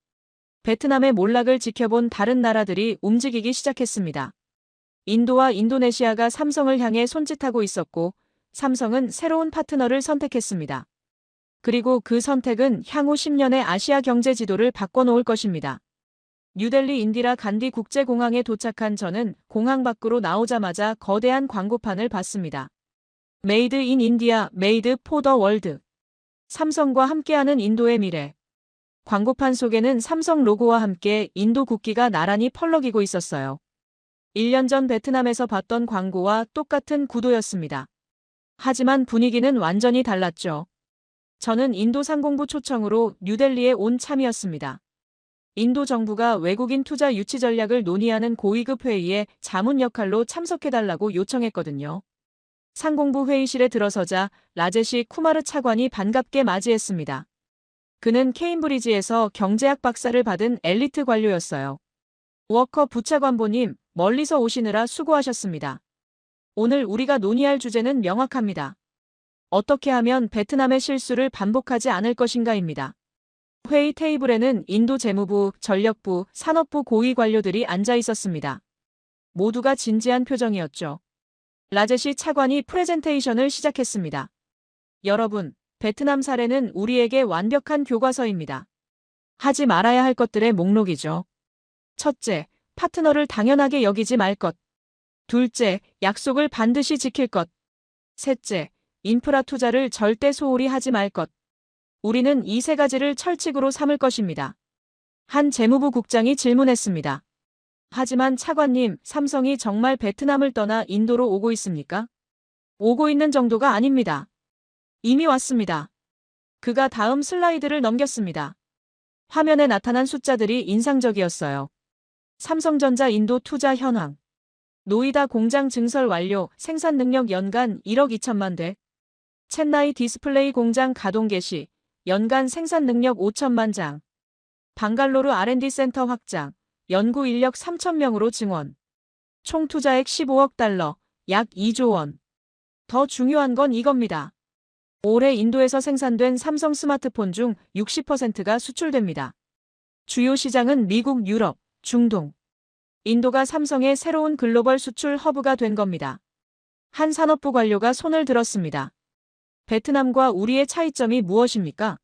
S1: 베트남의 몰락을 지켜본 다른 나라들이 움직이기 시작했습니다. 인도와 인도네시아가 삼성을 향해 손짓하고 있었고 삼성은 새로운 파트너를 선택했습니다. 그리고 그 선택은 향후 10년의 아시아 경제 지도를 바꿔놓을 것입니다. 뉴델리 인디라 간디 국제공항에 도착한 저는 공항 밖으로 나오자마자 거대한 광고판을 봤습니다. 메이드 인 인디아, 메이드 포 더 월드. 삼성과 함께하는 인도의 미래. 광고판 속에는 삼성 로고와 함께 인도 국기가 나란히 펄럭이고 있었어요. 1년 전 베트남에서 봤던 광고와 똑같은 구도였습니다. 하지만 분위기는 완전히 달랐죠. 저는 인도 상공부 초청으로 뉴델리에 온 참이었습니다. 인도 정부가 외국인 투자 유치 전략을 논의하는 고위급 회의에 자문 역할로 참석해달라고 요청했거든요. 상공부 회의실에 들어서자 라제시 쿠마르 차관이 반갑게 맞이했습니다. 그는 케임브리지에서 경제학 박사를 받은 엘리트 관료였어요. 워커 부차관보님, 멀리서 오시느라 수고하셨습니다. 오늘 우리가 논의할 주제는 명확합니다. 어떻게 하면 베트남의 실수를 반복하지 않을 것인가입니다. 회의 테이블에는 인도 재무부, 전력부, 산업부 고위 관료들이 앉아 있었습니다. 모두가 진지한 표정이었죠. 라제시 차관이 프레젠테이션을 시작했습니다. 여러분, 베트남 사례는 우리에게 완벽한 교과서입니다. 하지 말아야 할 것들의 목록이죠. 첫째, 파트너를 당연하게 여기지 말 것. 둘째, 약속을 반드시 지킬 것. 셋째, 인프라 투자를 절대 소홀히 하지 말 것. 우리는 이 3가지를 철칙으로 삼을 것입니다. 한 재무부 국장이 질문했습니다. 하지만 차관님, 삼성이 정말 베트남을 떠나 인도로 오고 있습니까? 오고 있는 정도가 아닙니다. 이미 왔습니다. 그가 다음 슬라이드를 넘겼습니다. 화면에 나타난 숫자들이 인상적이었어요. 삼성전자 인도 투자 현황. 노이다 공장 증설 완료, 생산 능력 연간 1억 2천만 대. 첸나이 디스플레이 공장 가동 개시, 연간 생산 능력 5천만 장. 방갈로르 R&D 센터 확장, 연구 인력 3,000명으로 증원. 총 투자액 15억 달러, 약 2조 원. 더 중요한 건 이겁니다. 올해 인도에서 생산된 삼성 스마트폰 중 60%가 수출됩니다. 주요 시장은 미국, 유럽, 중동. 인도가 삼성의 새로운 글로벌 수출 허브가 된 겁니다. 한 산업부 관료가 손을 들었습니다. 베트남과 우리의 차이점이 무엇입니까?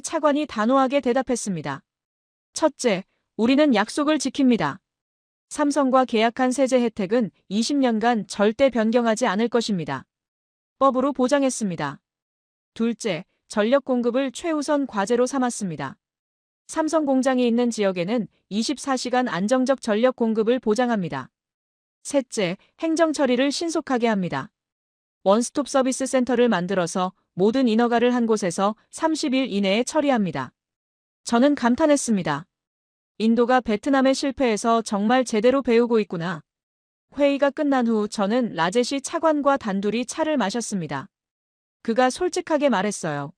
S1: 차관이 단호하게 대답했습니다. 첫째, 우리는 약속을 지킵니다. 삼성과 계약한 세제 혜택은 20년간 절대 변경하지 않을 것입니다. 법으로 보장했습니다. 둘째, 전력 공급을 최우선 과제로 삼았습니다. 삼성 공장이 있는 지역에는 24시간 안정적 전력 공급을 보장합니다. 셋째, 행정 처리를 신속하게 합니다. 원스톱 서비스 센터를 만들어서 모든 인허가를 한 곳에서 30일 이내에 처리합니다. 저는 감탄했습니다. 인도가 베트남의 실패에서 정말 제대로 배우고 있구나. 회의가 끝난 후 저는 라제시 차관과 단둘이 차를 마셨습니다. 그가 솔직하게 말했어요.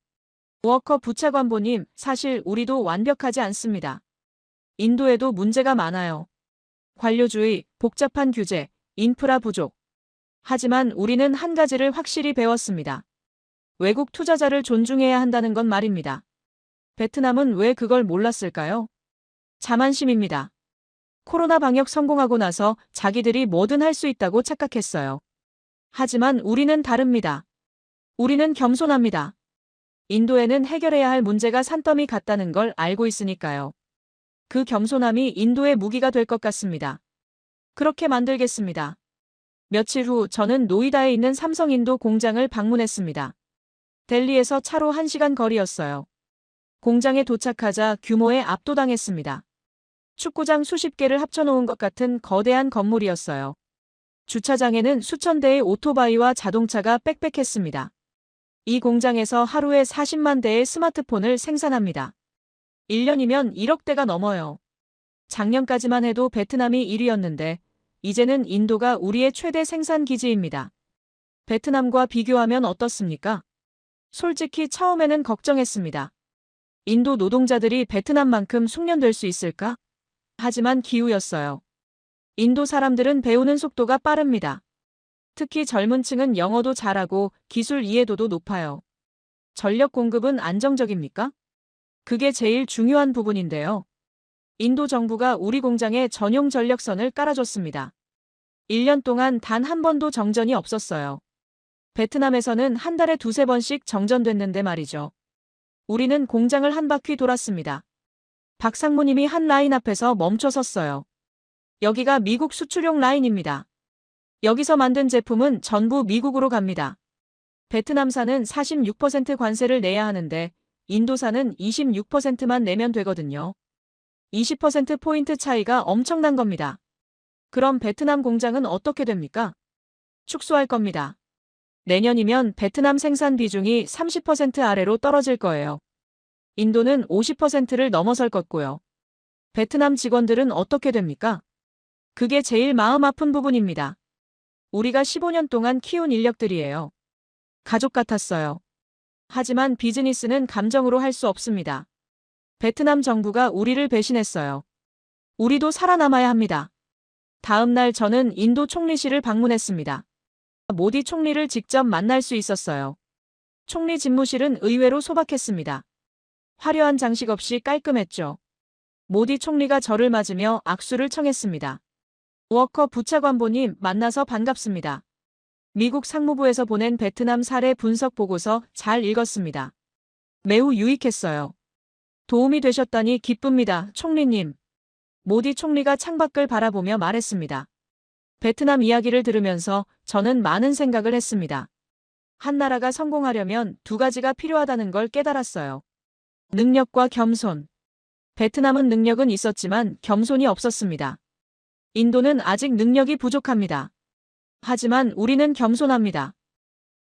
S1: 워커 부차관보님, 사실 우리도 완벽하지 않습니다. 인도에도 문제가 많아요. 관료주의, 복잡한 규제, 인프라 부족. 하지만 우리는 한 가지를 확실히 배웠습니다. 외국 투자자를 존중해야 한다는 건 말입니다. 베트남은 왜 그걸 몰랐을까요? 자만심입니다. 코로나 방역 성공하고 나서 자기들이 뭐든 할 수 있다고 착각했어요. 하지만 우리는 다릅니다. 우리는 겸손합니다. 인도에는 해결해야 할 문제가 산더미 같다는 걸 알고 있으니까요. 그 겸손함이 인도의 무기가 될 것 같습니다. 그렇게 만들겠습니다. 며칠 후 저는 노이다에 있는 삼성 인도 공장을 방문했습니다. 델리에서 차로 1시간 거리였어요. 공장에 도착하자 규모에 압도당했습니다. 축구장 수십 개를 합쳐놓은 것 같은 거대한 건물이었어요. 주차장에는 수천 대의 오토바이와 자동차가 빽빽했습니다. 이 공장에서 하루에 40만 대의 스마트폰을 생산합니다. 1년이면 1억 대가 넘어요. 작년까지만 해도 베트남이 1위였는데 이제는 인도가 우리의 최대 생산 기지입니다. 베트남과 비교하면 어떻습니까? 솔직히 처음에는 걱정했습니다. 인도 노동자들이 베트남만큼 숙련될 수 있을까? 하지만 기우였어요. 인도 사람들은 배우는 속도가 빠릅니다. 특히 젊은 층은 영어도 잘하고 기술 이해도도 높아요. 전력 공급은 안정적입니까? 그게 제일 중요한 부분인데요. 인도 정부가 우리 공장에 전용 전력선을 깔아줬습니다. 1년 동안 단 한 번도 정전이 없었어요. 베트남에서는 한 달에 2~3번씩 정전됐는데 말이죠. 우리는 공장을 한 바퀴 돌았습니다. 박 상무님이 한 라인 앞에서 멈춰 섰어요. 여기가 미국 수출용 라인입니다. 여기서 만든 제품은 전부 미국으로 갑니다. 베트남산은 46% 관세를 내야 하는데 인도산은 26%만 내면 되거든요. 20%포인트 차이가 엄청난 겁니다. 그럼 베트남 공장은 어떻게 됩니까? 축소할 겁니다. 내년이면 베트남 생산 비중이 30% 아래로 떨어질 거예요. 인도는 50%를 넘어설 거고요. 베트남 직원들은 어떻게 됩니까? 그게 제일 마음 아픈 부분입니다. 우리가 15년 동안 키운 인력들이에요. 가족 같았어요. 하지만 비즈니스는 감정으로 할 수 없습니다. 베트남 정부가 우리를 배신했어요. 우리도 살아남아야 합니다. 다음 날 저는 인도 총리실을 방문했습니다. 모디 총리를 직접 만날 수 있었어요. 총리 집무실은 의외로 소박했습니다. 화려한 장식 없이 깔끔했죠. 모디 총리가 저를 맞으며 악수를 청했습니다. 워커 부차관보님, 만나서 반갑습니다. 미국 상무부에서 보낸 베트남 사례 분석 보고서 잘 읽었습니다. 매우 유익했어요. 도움이 되셨다니 기쁩니다, 총리님. 모디 총리가 창밖을 바라보며 말했습니다. 베트남 이야기를 들으면서 저는 많은 생각을 했습니다. 한 나라가 성공하려면 2가지가 필요하다는 걸 깨달았어요. 능력과 겸손. 베트남은 능력은 있었지만 겸손이 없었습니다. 인도는 아직 능력이 부족합니다. 하지만 우리는 겸손합니다.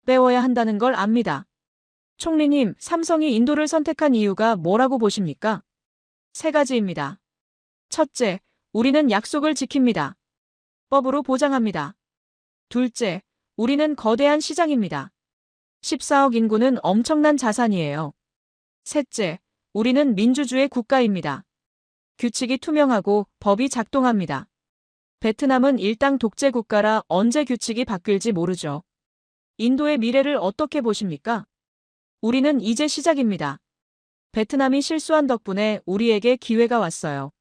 S1: 배워야 한다는 걸 압니다. 총리님, 삼성이 인도를 선택한 이유가 뭐라고 보십니까? 3가지입니다. 첫째, 우리는 약속을 지킵니다. 법으로 보장합니다. 둘째, 우리는 거대한 시장입니다. 14억 인구는 엄청난 자산이에요. 셋째, 우리는 민주주의 국가입니다. 규칙이 투명하고 법이 작동합니다. 베트남은 일당 독재 국가라 언제 규칙이 바뀔지 모르죠. 인도의 미래를 어떻게 보십니까? 우리는 이제 시작입니다. 베트남이 실수한 덕분에 우리에게 기회가 왔어요.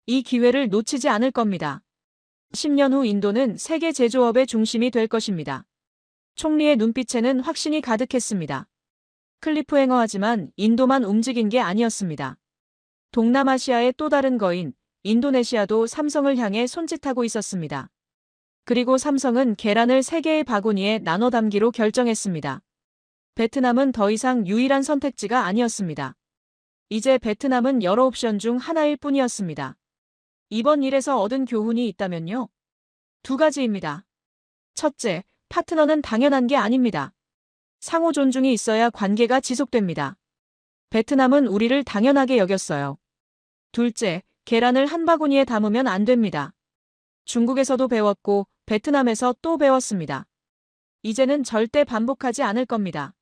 S1: 이 기회를 놓치지 않을 겁니다. 10년 후 인도는 세계 제조업의 중심이 될 것입니다. 총리의 눈빛에는 확신이 가득했습니다. 클리프행어하지만 인도만 움직인 게 아니었습니다. 동남아시아의 또 다른 거인 인도네시아도 삼성을 향해 손짓하고 있었습니다. 그리고 삼성은 계란을 세 개의 바구니에 나눠 담기로 결정했습니다. 베트남은 더 이상 유일한 선택지가 아니었습니다. 이제 베트남은 여러 옵션 중 하나일 뿐이었습니다. 이번 일에서 얻은 교훈이 있다면요? 두 가지입니다. 첫째, 파트너는 당연한 게 아닙니다. 상호 존중이 있어야 관계가 지속됩니다. 베트남은 우리를 당연하게 여겼어요. 둘째, 계란을 한 바구니에 담으면 안 됩니다. 중국에서도 배웠고 베트남에서 또 배웠습니다. 이제는 절대 반복하지 않을 겁니다.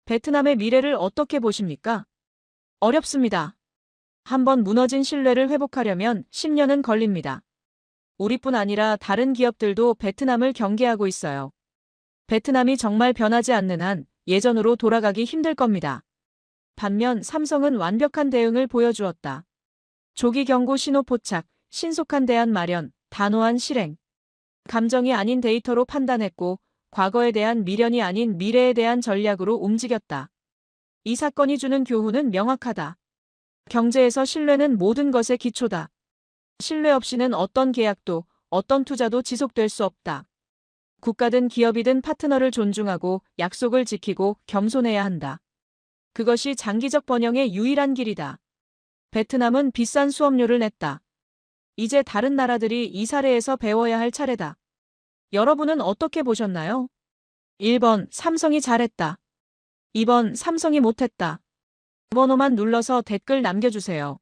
S1: 베트남의 미래를 어떻게 보십니까? 어렵습니다. 한번 무너진 신뢰를 회복하려면 10년은 걸립니다. 우리뿐 아니라 다른 기업들도 베트남을 경계하고 있어요. 베트남이 정말 변하지 않는 한 예전으로 돌아가기 힘들 겁니다. 반면 삼성은 완벽한 대응을 보여주었다. 조기 경고 신호 포착, 신속한 대안 마련, 단호한 실행. 감정이 아닌 데이터로 판단했고 과거에 대한 미련이 아닌 미래에 대한 전략으로 움직였다. 이 사건이 주는 교훈은 명확하다. 경제에서 신뢰는 모든 것의 기초다. 신뢰 없이는 어떤 계약도, 어떤 투자도 지속될 수 없다. 국가든 기업이든 파트너를 존중하고 약속을 지키고 겸손해야 한다. 그것이 장기적 번영의 유일한 길이다. 베트남은 비싼 수업료를 냈다. 이제 다른 나라들이 이 사례에서 배워야 할 차례다. 여러분은 어떻게 보셨나요? 1번 삼성이 잘했다. 2번 삼성이 못했다. 번호만 눌러서 댓글 남겨주세요.